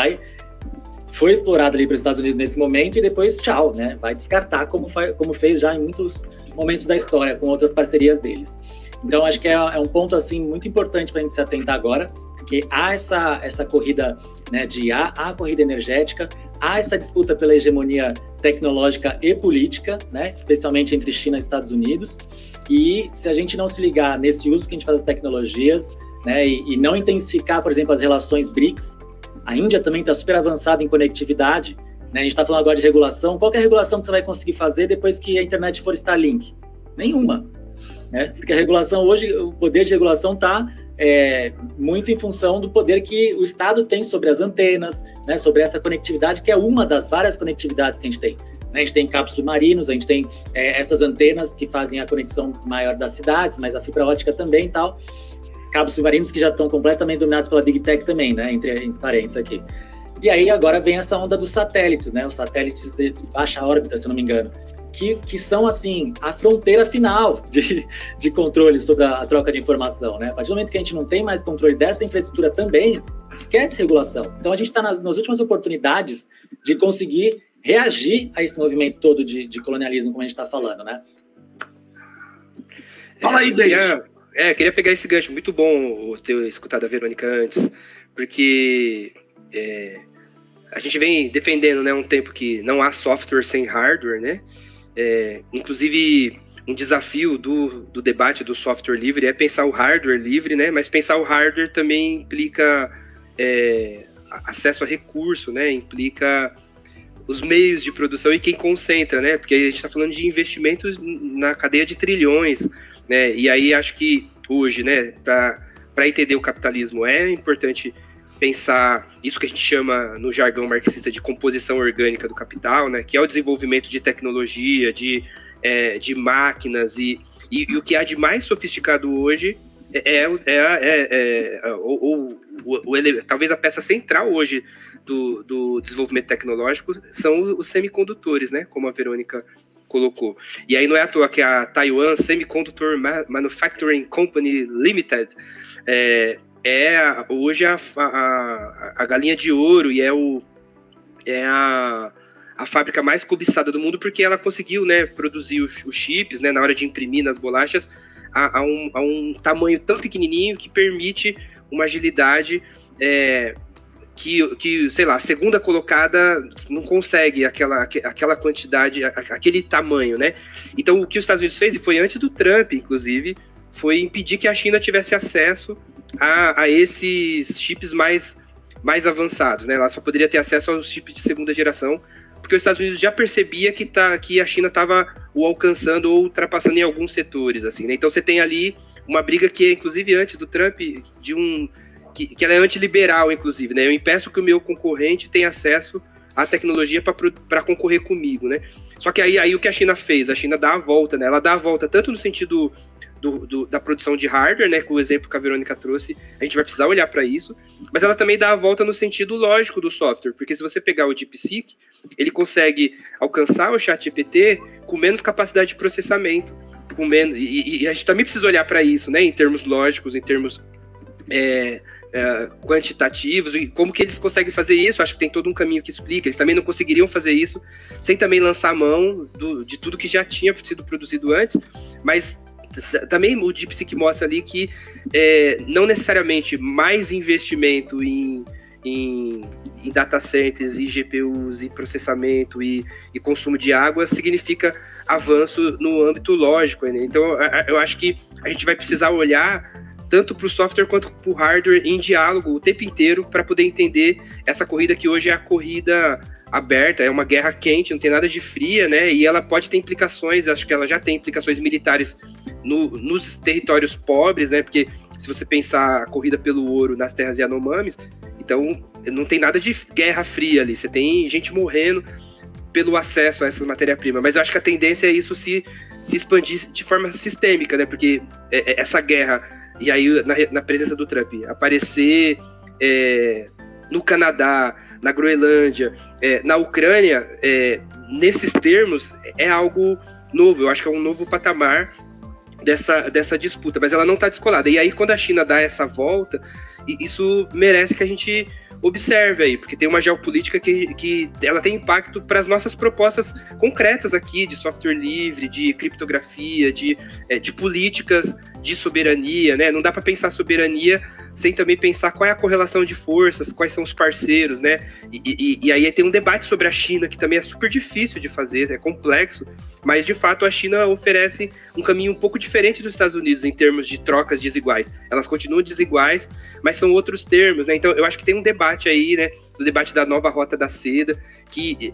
foi explorado ali para os Estados Unidos nesse momento e depois tchau, né? Vai descartar como fez já em muitos momentos da história com outras parcerias deles. Então acho que é um ponto assim muito importante para a gente se atentar agora, porque há essa corrida, né, há a corrida energética, há essa disputa pela hegemonia tecnológica e política, né, especialmente entre China e Estados Unidos. E se a gente não se ligar nesse uso que a gente faz das tecnologias, né, e não intensificar, por exemplo, as relações BRICS, a Índia também está super avançada em conectividade, né, a gente está falando agora de regulação. Qual que é a regulação que você vai conseguir fazer depois que a internet for Starlink? Nenhuma, né? Porque a regulação hoje, o poder de regulação está muito em função do poder que o Estado tem sobre as antenas, né, sobre essa conectividade, que é uma das várias conectividades que a gente tem. A gente tem cabos submarinos, a gente tem essas antenas que fazem a conexão maior das cidades, mas a fibra ótica também e tal. Cabos submarinos que já estão completamente dominados pela Big Tech também, né? Entre parênteses aqui. E aí agora vem essa onda dos satélites, né? Os satélites de baixa órbita, se eu não me engano, que são, assim, a fronteira final de controle sobre a troca de informação, né? A partir do momento que a gente não tem mais controle dessa infraestrutura também, esquece regulação. Então a gente está nas últimas oportunidades de conseguir reagir a esse movimento todo de colonialismo, como a gente está falando, né? Fala aí, Denis. Queria pegar esse gancho. Muito bom ter escutado a Verônica antes, porque a gente vem defendendo, né, um tempo que não há software sem hardware, né? Inclusive, um desafio do debate do software livre é pensar o hardware livre, né? Mas pensar o hardware também implica acesso a recurso, né? Implica os meios de produção e quem concentra, né? Porque a gente está falando de investimentos na cadeia de trilhões, né? E aí acho que hoje, né, para entender o capitalismo é importante pensar isso que a gente chama no jargão marxista de composição orgânica do capital, né? Que é o desenvolvimento de tecnologia, de máquinas e o que há de mais sofisticado hoje talvez a peça central hoje do desenvolvimento tecnológico são os semicondutores, né? Como a Verônica colocou. E aí não é à toa que a Taiwan Semiconductor Manufacturing Company Limited hoje a galinha de ouro e a fábrica mais cobiçada do mundo, porque ela conseguiu, né, produzir os chips, né, na hora de imprimir nas bolachas a um tamanho tão pequenininho que permite uma agilidade que, sei lá, a segunda colocada não consegue aquela quantidade, aquele tamanho, né? Então, o que os Estados Unidos fez, e foi antes do Trump, inclusive, foi impedir que a China tivesse acesso a esses chips mais avançados, né? Ela só poderia ter acesso aos chips de segunda geração, porque os Estados Unidos já percebia que a China estava o alcançando ou ultrapassando em alguns setores, assim, né? Então você tem ali uma briga que, inclusive, antes do Trump, que ela é antiliberal, inclusive, né? Eu impeço que o meu concorrente tenha acesso a tecnologia para concorrer comigo, né? Só que aí o que a China fez? A China dá a volta, né? Ela dá a volta tanto no sentido da produção de hardware, né, com o exemplo que a Verônica trouxe, a gente vai precisar olhar para isso, mas ela também dá a volta no sentido lógico do software, porque se você pegar o DeepSeek, ele consegue alcançar o ChatGPT com menos capacidade de processamento, com menos, e a gente também precisa olhar para isso, né, em termos lógicos, em termos quantitativos, e como que eles conseguem fazer isso. Acho que tem todo um caminho que explica. Eles também não conseguiriam fazer isso sem também lançar a mão de tudo que já tinha sido produzido antes, mas também o DeepSeek mostra ali que não necessariamente mais investimento em data centers e GPUs e processamento e consumo de água significa avanço no âmbito lógico, né? Então eu acho que a gente vai precisar olhar tanto para o software quanto para o hardware em diálogo o tempo inteiro para poder entender essa corrida que hoje é a corrida aberta, é uma guerra quente, não tem nada de fria, né? E ela pode ter implicações, acho que ela já tem implicações militares nos territórios pobres, né? Porque se você pensar a corrida pelo ouro nas terras Yanomamis, então não tem nada de guerra fria ali, você tem gente morrendo pelo acesso a essas matérias-primas, mas eu acho que a tendência é isso se expandir de forma sistêmica, né? Porque essa guerra, e aí na presença do Trump, aparecer no Canadá, na Groenlândia, na Ucrânia, nesses termos, é algo novo. Eu acho que é um novo patamar dessa disputa, mas ela não está descolada. E aí, quando a China dá essa volta, isso merece que a gente observe aí, porque tem uma geopolítica que ela tem impacto para as nossas propostas concretas aqui, de software livre, de criptografia, de políticas de soberania, né? Não dá para pensar soberania sem também pensar qual é a correlação de forças, quais são os parceiros, né? E aí tem um debate sobre a China, que também é super difícil de fazer, é complexo, mas de fato a China oferece um caminho um pouco diferente dos Estados Unidos em termos de trocas desiguais. Elas continuam desiguais, mas são outros termos, né? Então eu acho que tem um debate aí, né? Do debate da nova rota da seda, que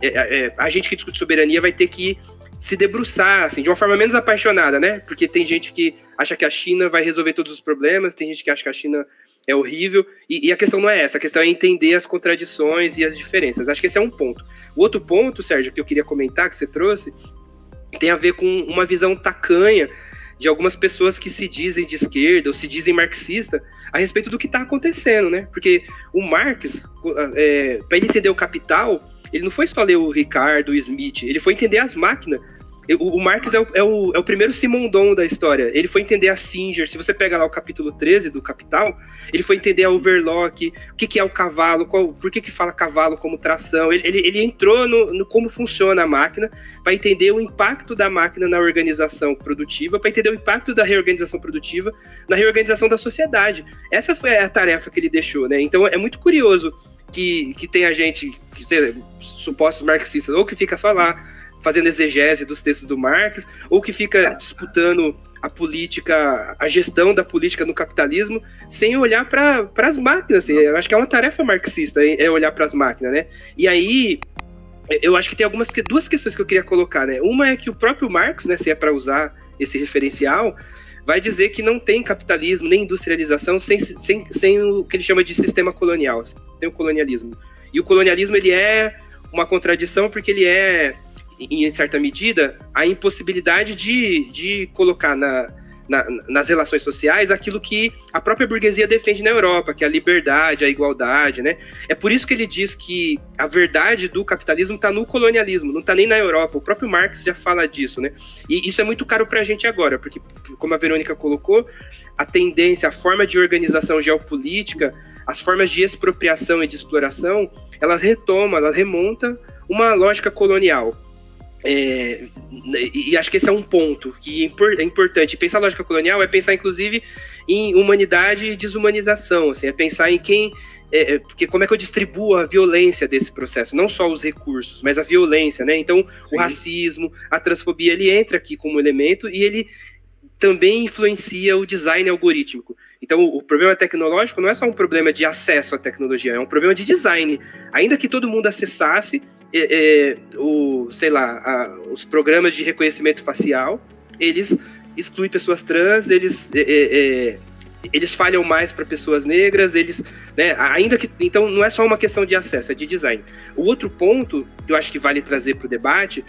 a gente que discute soberania vai ter que se debruçar, assim, de uma forma menos apaixonada, né? Porque tem gente que acha que a China vai resolver todos os problemas, tem gente que acha que a China é horrível, e a questão não é essa, a questão é entender as contradições e as diferenças. Acho que esse é um ponto. O outro ponto, Sérgio, que eu queria comentar, que você trouxe, tem a ver com uma visão tacanha de algumas pessoas que se dizem de esquerda ou se dizem marxista a respeito do que está acontecendo, né? Porque o Marx, para ele entender o Capital, ele não foi só ler o Ricardo, o Smith, ele foi entender as máquinas. O Marx é o primeiro Simondon da história. Ele foi entender a Singer. Se você pega lá o capítulo 13 do Capital, ele foi entender a Overlock, o que é o cavalo, por que fala cavalo como tração. Ele entrou no como funciona a máquina para entender o impacto da máquina na organização produtiva, para entender o impacto da reorganização produtiva na reorganização da sociedade. Essa foi a tarefa que ele deixou, né? Então é muito curioso que tenha gente, supostos marxistas, ou que fica só lá fazendo exegese dos textos do Marx, ou que fica disputando a política, a gestão da política no capitalismo, sem olhar para as máquinas. Assim. Eu acho que é uma tarefa marxista, olhar para as máquinas, né? E aí, eu acho que tem duas questões que eu queria colocar, né? Uma é que o próprio Marx, né, se é para usar esse referencial, vai dizer que não tem capitalismo nem industrialização sem o que ele chama de sistema colonial, sem o colonialismo. E o colonialismo, ele é uma contradição porque ele é, em certa medida, a impossibilidade de colocar nas relações sociais aquilo que a própria burguesia defende na Europa, que é a liberdade, a igualdade, né? É por isso que ele diz que a verdade do capitalismo está no colonialismo, não está nem na Europa. O próprio Marx já fala disso, né? E isso é muito caro para a gente agora, porque, como a Verônica colocou, a tendência, a forma de organização geopolítica, as formas de expropriação e de exploração, elas remontam uma lógica colonial. E acho que esse é um ponto que é importante. Pensar lógica colonial é pensar, inclusive, em humanidade e desumanização, assim, é pensar em quem... porque como é que eu distribuo a violência desse processo? Não só os recursos, mas a violência, né? Então, sim, o racismo, a transfobia, ele entra aqui como elemento e ele também influencia o design algorítmico. Então, o problema tecnológico não é só um problema de acesso à tecnologia, é um problema de design. Ainda que todo mundo acessasse os programas de reconhecimento facial, eles excluem pessoas trans, eles eles falham mais para pessoas negras, eles, né, ainda que, então não é só uma questão de acesso, é de design. O outro ponto que eu acho que vale trazer para o debate,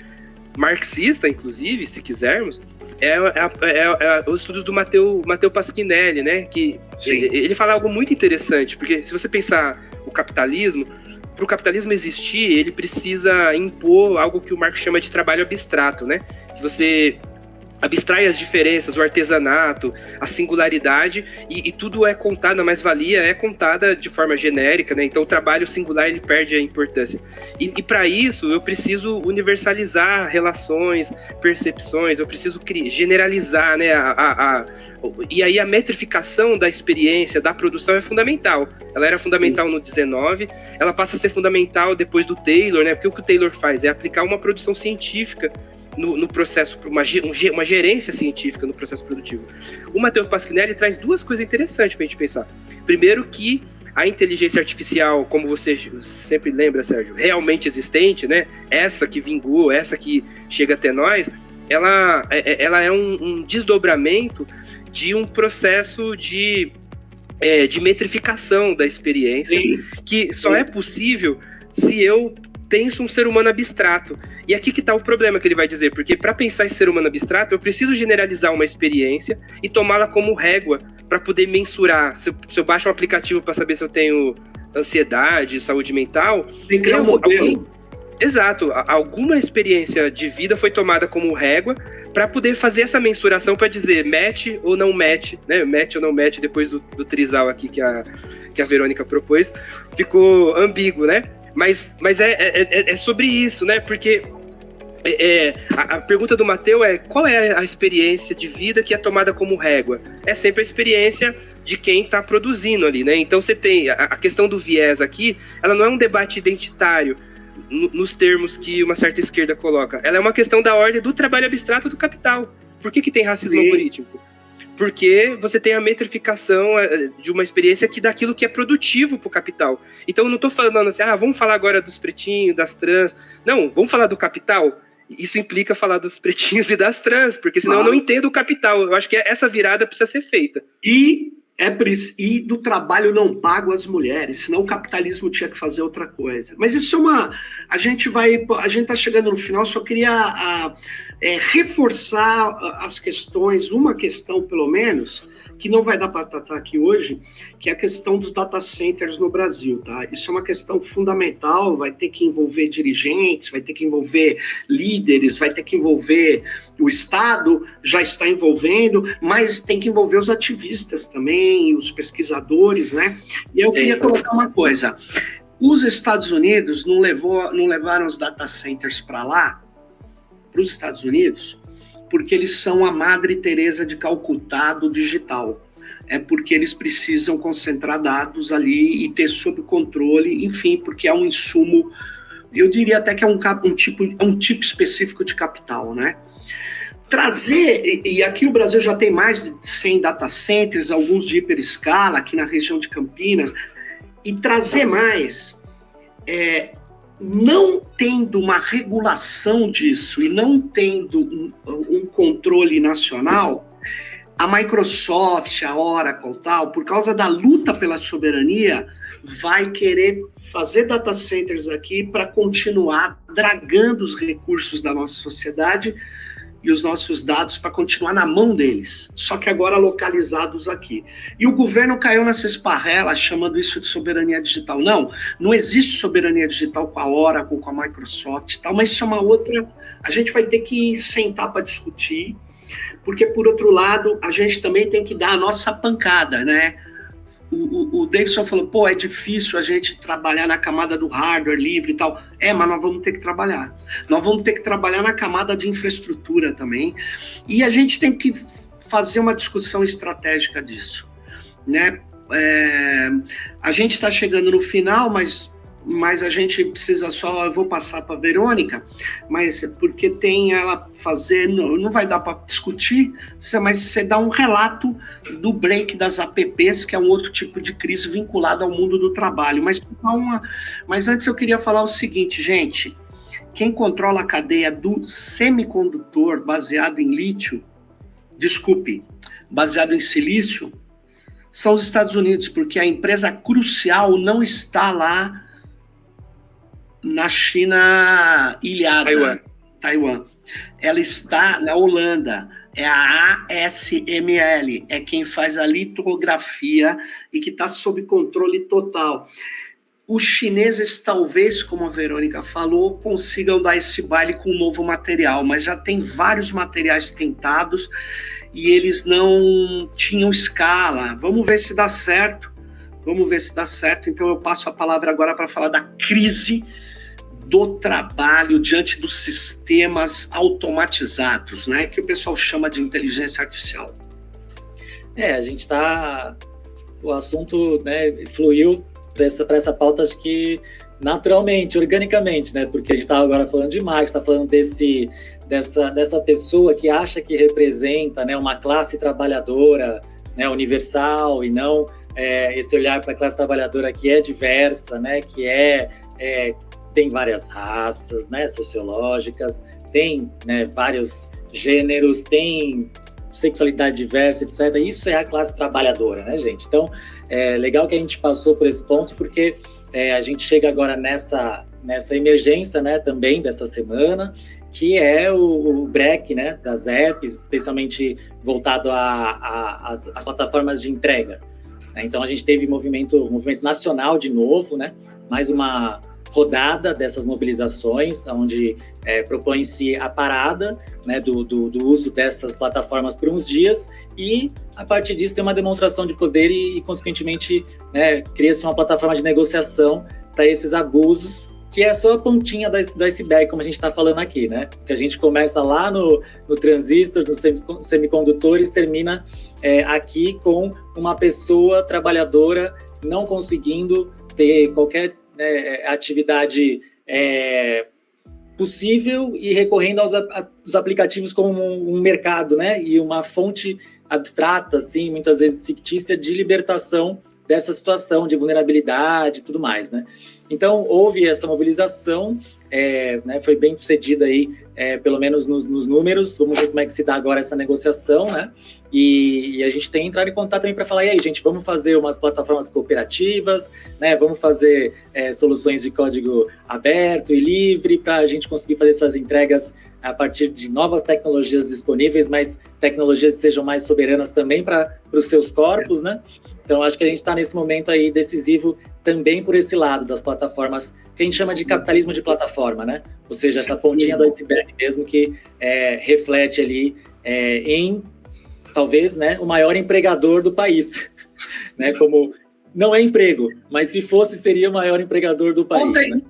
marxista, inclusive, se quisermos, é os estudos do Matteo Pasquinelli, né, que ele fala algo muito interessante, porque se você pensar o capitalismo, para o capitalismo existir, ele precisa impor algo que o Marx chama de trabalho abstrato, né, que você abstrai as diferenças, o artesanato, a singularidade, e tudo é contado, a mais-valia é contada de forma genérica, né? Então o trabalho singular ele perde a importância. E para isso eu preciso universalizar relações, percepções, eu preciso generalizar, né? E aí a metrificação da experiência, da produção é fundamental. Ela era fundamental no 19, ela passa a ser fundamental depois do Taylor, né? Porque o que o Taylor faz é aplicar uma produção científica no processo, uma gerência científica no processo produtivo. O Matteo Pasquinelli traz duas coisas interessantes para a gente pensar. Primeiro que a inteligência artificial, como você sempre lembra, Sérgio, realmente existente, né? Essa que vingou, essa que chega até nós, ela é um desdobramento de um processo de metrificação da experiência. Sim. Que só é possível se eu penso um ser humano abstrato. E aqui que está o problema que ele vai dizer, porque para pensar esse ser humano abstrato, eu preciso generalizar uma experiência e tomá-la como régua para poder mensurar. Se eu baixo um aplicativo para saber se eu tenho ansiedade, saúde mental... Tem que criar um modelo. Exato. Alguma experiência de vida foi tomada como régua para poder fazer essa mensuração para dizer match ou não match, né? Match ou não match, depois do trisal aqui que a Verônica propôs, ficou ambíguo, né? Mas é sobre isso, né? Porque a pergunta do Matteo é: qual é a experiência de vida que é tomada como régua? É sempre a experiência de quem está produzindo ali, né? Então você tem a questão do viés aqui, ela não é um debate identitário nos termos que uma certa esquerda coloca. Ela é uma questão da ordem do trabalho abstrato do capital. Por que tem racismo algorítmico? Porque você tem a metrificação de uma experiência daquilo que é produtivo para o capital. Então eu não estou falando assim, vamos falar agora dos pretinhos, das trans. Não, vamos falar do capital. Isso implica falar dos pretinhos e das trans, porque senão eu não entendo o capital. Eu acho que essa virada precisa ser feita. E do trabalho não pago às mulheres, senão o capitalismo tinha que fazer outra coisa. Mas isso a gente está chegando no final, só queria reforçar as questões, uma questão pelo menos, que não vai dar para tratar aqui hoje, que é a questão dos data centers no Brasil, tá? Isso é uma questão fundamental, vai ter que envolver dirigentes, vai ter que envolver líderes, vai ter que envolver o Estado, já está envolvendo, mas tem que envolver os ativistas também, os pesquisadores, né? E eu queria colocar uma coisa, os Estados Unidos não levaram os data centers para lá, para os Estados Unidos, porque eles são a Madre Teresa de Calcutá do digital. É porque eles precisam concentrar dados ali e ter sob controle, enfim, porque é um insumo, eu diria até que é um tipo específico de capital, né? Trazer, e aqui o Brasil já tem mais de 100 data centers, alguns de hiperescala, aqui na região de Campinas, e trazer mais... não tendo uma regulação disso e não tendo um controle nacional, a Microsoft, a Oracle, tal, por causa da luta pela soberania, vai querer fazer data centers aqui para continuar dragando os recursos da nossa sociedade e os nossos dados para continuar na mão deles, só que agora localizados aqui. E o governo caiu nessa esparrela, chamando isso de soberania digital. Não existe soberania digital com a Oracle, com a Microsoft e tal, mas isso é uma outra... A gente vai ter que sentar para discutir, porque, por outro lado, a gente também tem que dar a nossa pancada, né? O Davidson falou, é difícil a gente trabalhar na camada do hardware livre e tal. Mas nós vamos ter que trabalhar. Nós vamos ter que trabalhar na camada de infraestrutura também. E a gente tem que fazer uma discussão estratégica disso, né? A gente está chegando no final, mas a gente precisa só... Eu vou passar para a Verônica, mas porque tem ela fazendo... Não vai dar para discutir, mas você dá um relato do break das APPs, que é um outro tipo de crise vinculada ao mundo do trabalho. Mas antes eu queria falar o seguinte, gente. Quem controla a cadeia do semicondutor baseado em lítio... baseado em silício... são os Estados Unidos, porque a empresa crucial não está lá na China ilhada, Taiwan. Ela está na Holanda. É a ASML, é quem faz a litografia e que está sob controle total. Os chineses, talvez, como a Verônica falou, consigam dar esse baile com um novo material, mas já tem vários materiais tentados e eles não tinham escala. Vamos ver se dá certo. Então eu passo a palavra agora para falar da crise do trabalho diante dos sistemas automatizados, né, que o pessoal chama de inteligência artificial. A gente está... O assunto, né, fluiu para essa pauta, acho que naturalmente, organicamente, né, porque a gente estava agora falando de Marx, está falando dessa pessoa que acha que representa, né, uma classe trabalhadora, né, universal, e não esse olhar para a classe trabalhadora que é diversa, né, que tem várias raças, né, sociológicas, tem, né, vários gêneros, tem sexualidade diversa, etc. Isso é a classe trabalhadora, né, gente? Então, é legal que a gente passou por esse ponto, porque a gente chega agora nessa emergência, né, também dessa semana, que é o break, né, das apps, especialmente voltado às plataformas de entrega. Então, a gente teve movimento nacional de novo, né, mais uma rodada dessas mobilizações, onde propõe-se a parada, né, do uso dessas plataformas por uns dias, e a partir disso tem uma demonstração de poder e consequentemente, né, cria-se uma plataforma de negociação para esses abusos, que é só a pontinha do iceberg, como a gente está falando aqui, né? Que a gente começa lá no transistor, nos semicondutores, termina aqui com uma pessoa trabalhadora não conseguindo ter qualquer atividade possível e recorrendo aos aplicativos como um mercado, né? E uma fonte abstrata, assim, muitas vezes fictícia, de libertação dessa situação de vulnerabilidade e tudo mais, né? Então, houve essa mobilização, né, foi bem sucedida aí, pelo menos nos números. Vamos ver como é que se dá agora essa negociação, né? E a gente tem que entrar em contato também para falar, e aí, gente, vamos fazer umas plataformas cooperativas, né? Vamos fazer soluções de código aberto e livre para a gente conseguir fazer essas entregas a partir de novas tecnologias disponíveis, mas tecnologias que sejam mais soberanas também para os seus corpos, né? Então, acho que a gente está nesse momento aí decisivo também por esse lado das plataformas, que a gente chama de capitalismo de plataforma, né? Ou seja, essa pontinha do iceberg mesmo que reflete ali em, talvez, né, o maior empregador do país, né? Como não é emprego, mas se fosse, seria o maior empregador do país. Ontem, né?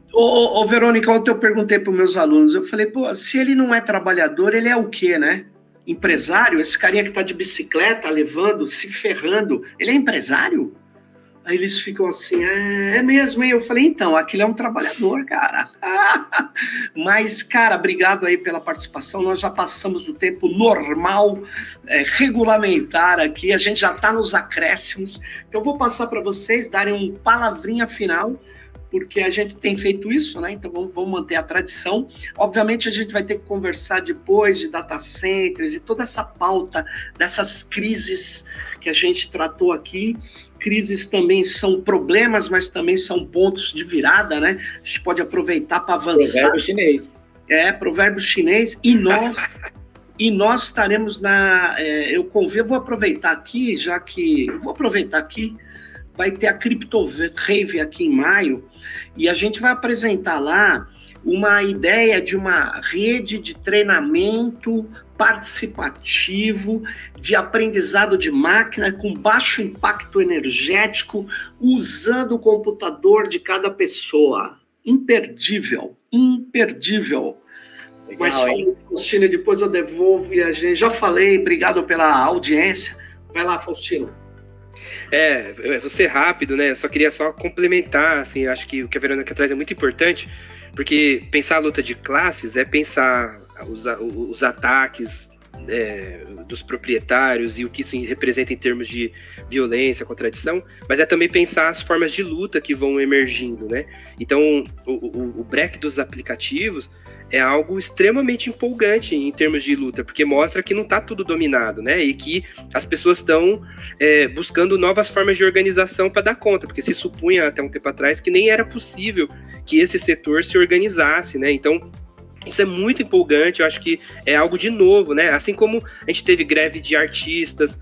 Verônica, ontem eu perguntei para os meus alunos, eu falei, pô, se ele não é trabalhador, ele é o quê, né? Empresário? Esse carinha que está de bicicleta, levando, se ferrando, ele é empresário? Aí eles ficam assim, é mesmo, hein? Eu falei, então, aquele é um trabalhador, cara. Mas, cara, obrigado aí pela participação. Nós já passamos do tempo normal, regulamentar aqui, a gente já está nos acréscimos. Então, eu vou passar para vocês darem uma palavrinha final, porque a gente tem feito isso, né? Então vamos manter a tradição. Obviamente a gente vai ter que conversar depois de data centers e toda essa pauta dessas crises que a gente tratou aqui. Crises também são problemas, mas também são pontos de virada, né? A gente pode aproveitar para avançar. Provérbio chinês. Provérbio chinês. E nós estaremos eu vou aproveitar aqui, vai ter a Crypto Rave aqui em maio, e a gente vai apresentar lá uma ideia de uma rede de treinamento participativo, de aprendizado de máquina com baixo impacto energético, usando o computador de cada pessoa. Imperdível. Legal, mas Faustino, depois eu devolvo e a gente já falei, obrigado pela audiência. Vai lá, Faustino. Vou ser rápido, né? Eu só queria complementar, assim, acho que o que a Verônica traz é muito importante, porque pensar a luta de classes é pensar os ataques dos proprietários e o que isso representa em termos de violência, contradição, mas é também pensar as formas de luta que vão emergindo, né? Então, o break dos aplicativos é algo extremamente empolgante em termos de luta, porque mostra que não está tudo dominado, né? E que as pessoas estão buscando novas formas de organização para dar conta, porque se supunha até um tempo atrás que nem era possível que esse setor se organizasse, né? Então, isso é muito empolgante, eu acho que é algo de novo, né? Assim como a gente teve greve de artistas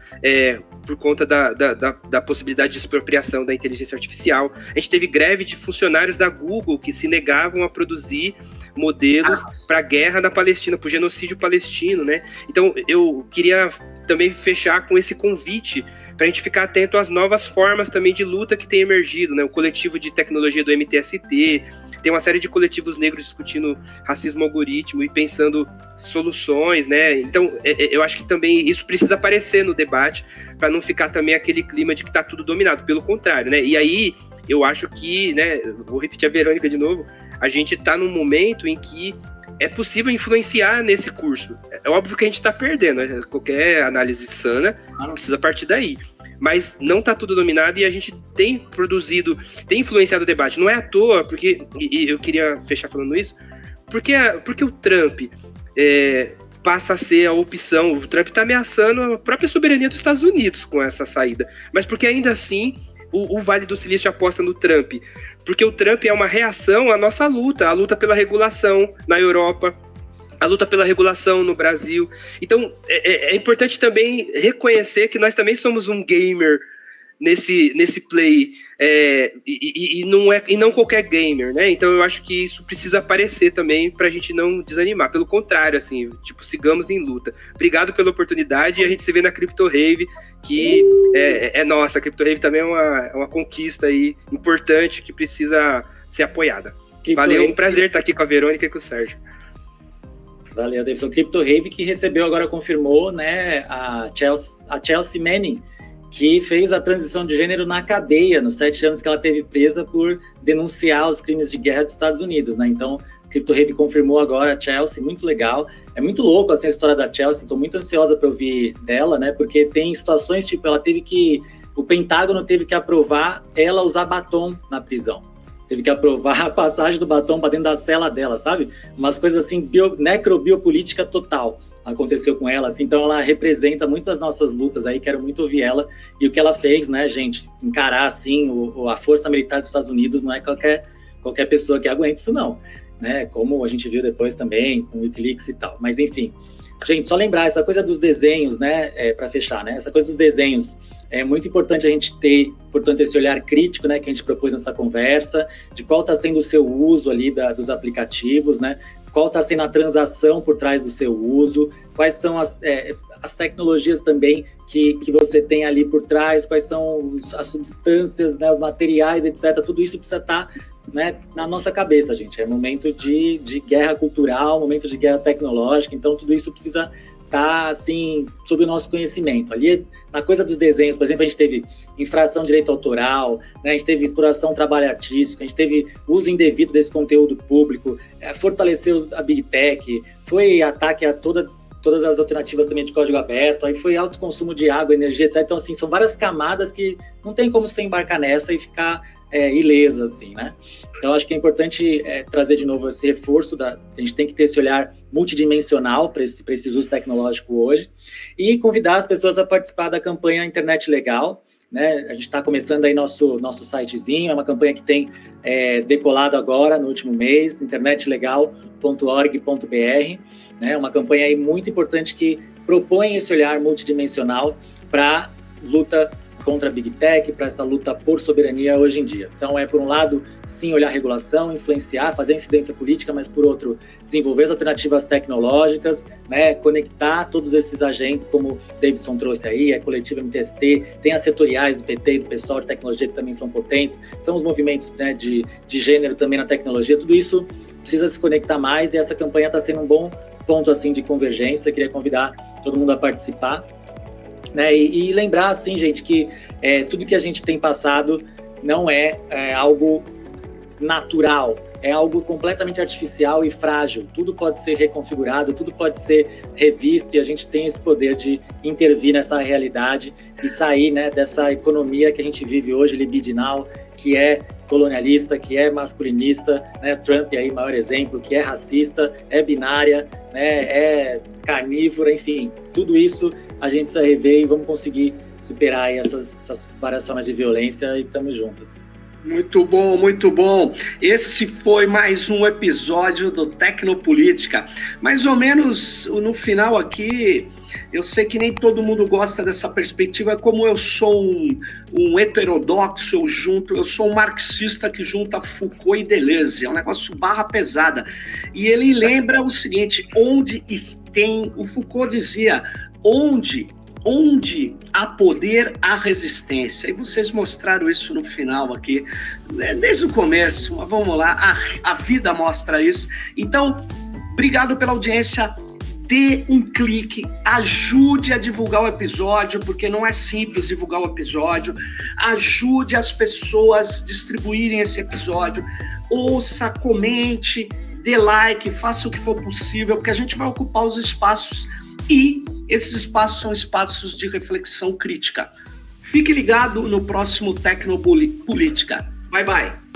por conta da possibilidade de expropriação da inteligência artificial, a gente teve greve de funcionários da Google que se negavam a produzir modelos para a guerra na Palestina, para o genocídio palestino, né? Então, eu queria também fechar com esse convite para a gente ficar atento às novas formas também de luta que tem emergido, né? O coletivo de tecnologia do MTST, tem uma série de coletivos negros discutindo racismo algoritmo e pensando soluções, né? Então, eu acho que também isso precisa aparecer no debate para não ficar também aquele clima de que está tudo dominado, pelo contrário, né? E aí, eu acho que, né, vou repetir a Verônica de novo, a gente está num momento em que é possível influenciar nesse curso. É óbvio que a gente está perdendo, né? Qualquer análise sana precisa partir daí. Mas não está tudo dominado e a gente tem produzido, tem influenciado o debate. Não é à toa, porque, e eu queria fechar falando isso, porque o Trump passa a ser a opção, o Trump está ameaçando a própria soberania dos Estados Unidos com essa saída. Mas porque ainda assim o Vale do Silício aposta no Trump, porque o Trump é uma reação à nossa luta, a luta pela regulação na Europa, a luta pela regulação no Brasil. Então, é importante também reconhecer que nós também somos um gamer nesse play, e não qualquer gamer, né? Então, eu acho que isso precisa aparecer também para a gente não desanimar. Pelo contrário, assim, tipo, sigamos em luta. Obrigado pela oportunidade e a gente se vê na Crypto Rave, que é nossa. A Crypto Rave também é uma conquista aí importante que precisa ser apoiada. Valeu, um prazer estar aqui com a Verônica e com o Sérgio. Valeu, Davidson. Crypto Rave que recebeu, agora confirmou, né, a Chelsea Manning, que fez a transição de gênero na cadeia, nos 7 anos que ela teve presa por denunciar os crimes de guerra dos Estados Unidos, né? Então, Crypto Rave confirmou agora a Chelsea, muito legal. É muito louco, assim, a história da Chelsea, estou muito ansiosa para ouvir dela, né? Porque tem situações, tipo, o Pentágono teve que aprovar ela usar batom na prisão. Teve que aprovar a passagem do batom para dentro da cela dela, sabe? Umas coisas assim, necrobiopolítica total aconteceu com ela, assim, então ela representa muitas nossas lutas aí, quero muito ouvir ela, e o que ela fez, né, gente, encarar, assim, a força militar dos Estados Unidos não é qualquer pessoa que aguente isso, não, né, como a gente viu depois também, com o Wikileaks e tal, mas enfim. Gente, só lembrar, essa coisa dos desenhos, né, para fechar, né, essa coisa dos desenhos, é muito importante a gente ter, portanto, esse olhar crítico, né, que a gente propôs nessa conversa, de qual está sendo o seu uso ali dos aplicativos, né, qual está sendo a transação por trás do seu uso, quais são as tecnologias também que você tem ali por trás, quais são as substâncias, né, os materiais, etc. Tudo isso precisa estar, né, na nossa cabeça, gente. É momento de guerra cultural, momento de guerra tecnológica, então tudo isso precisa estar, assim, sob o nosso conhecimento. Ali, na coisa dos desenhos, por exemplo, a gente teve infração de direito autoral, né, a gente teve exploração do trabalho artístico, a gente teve uso indevido desse conteúdo público, fortaleceu a Big Tech, foi ataque a todas as alternativas também de código aberto, aí foi alto consumo de água, energia, etc. Então, assim, são várias camadas que não tem como você embarcar nessa e ficar ilesa, assim, né? Então, acho que é importante trazer de novo esse reforço, a gente tem que ter esse olhar multidimensional para esse uso tecnológico hoje, e convidar as pessoas a participar da campanha Internet Legal, né? A gente está começando aí nosso sitezinho, é uma campanha que tem decolado agora, no último mês, internetlegal.org.br, né? Uma campanha aí muito importante que propõe esse olhar multidimensional para luta contra a Big Tech, para essa luta por soberania hoje em dia. Então, por um lado, sim, olhar a regulação, influenciar, fazer incidência política, mas, por outro, desenvolver as alternativas tecnológicas, né, conectar todos esses agentes, como o Davidson trouxe aí, coletivo MTST, tem as setoriais do PT e do PSOL de tecnologia que também são potentes, são os movimentos, né, de gênero também na tecnologia, tudo isso precisa se conectar mais, e essa campanha está sendo um bom ponto, assim, de convergência. Queria convidar todo mundo a participar, né, e lembrar, assim, gente, que tudo que a gente tem passado não é algo natural, é algo completamente artificial e frágil. Tudo pode ser reconfigurado, tudo pode ser revisto, e a gente tem esse poder de intervir nessa realidade e sair, né, dessa economia que a gente vive hoje, libidinal, que é colonialista, que é masculinista, né? Trump aí, maior exemplo, que é racista, é binária, né? É carnívora, enfim, tudo isso a gente precisa rever e vamos conseguir superar aí essas várias formas de violência e estamos juntas. Muito bom, muito bom. Esse foi mais um episódio do Tecnopolítica. Mais ou menos no final aqui, eu sei que nem todo mundo gosta dessa perspectiva, como eu sou um heterodoxo, eu sou um marxista que junta Foucault e Deleuze, é um negócio barra pesada. E ele lembra o seguinte, o Foucault dizia, onde há poder, há resistência. E vocês mostraram isso no final aqui, desde o começo, mas vamos lá, a vida mostra isso. Então, obrigado pela audiência, dê um clique, ajude a divulgar o episódio, porque não é simples divulgar o episódio, ajude as pessoas a distribuírem esse episódio, ouça, comente, dê like, faça o que for possível, porque a gente vai ocupar os espaços e esses espaços são espaços de reflexão crítica. Fique ligado no próximo Tecnopolítica. Bye, bye.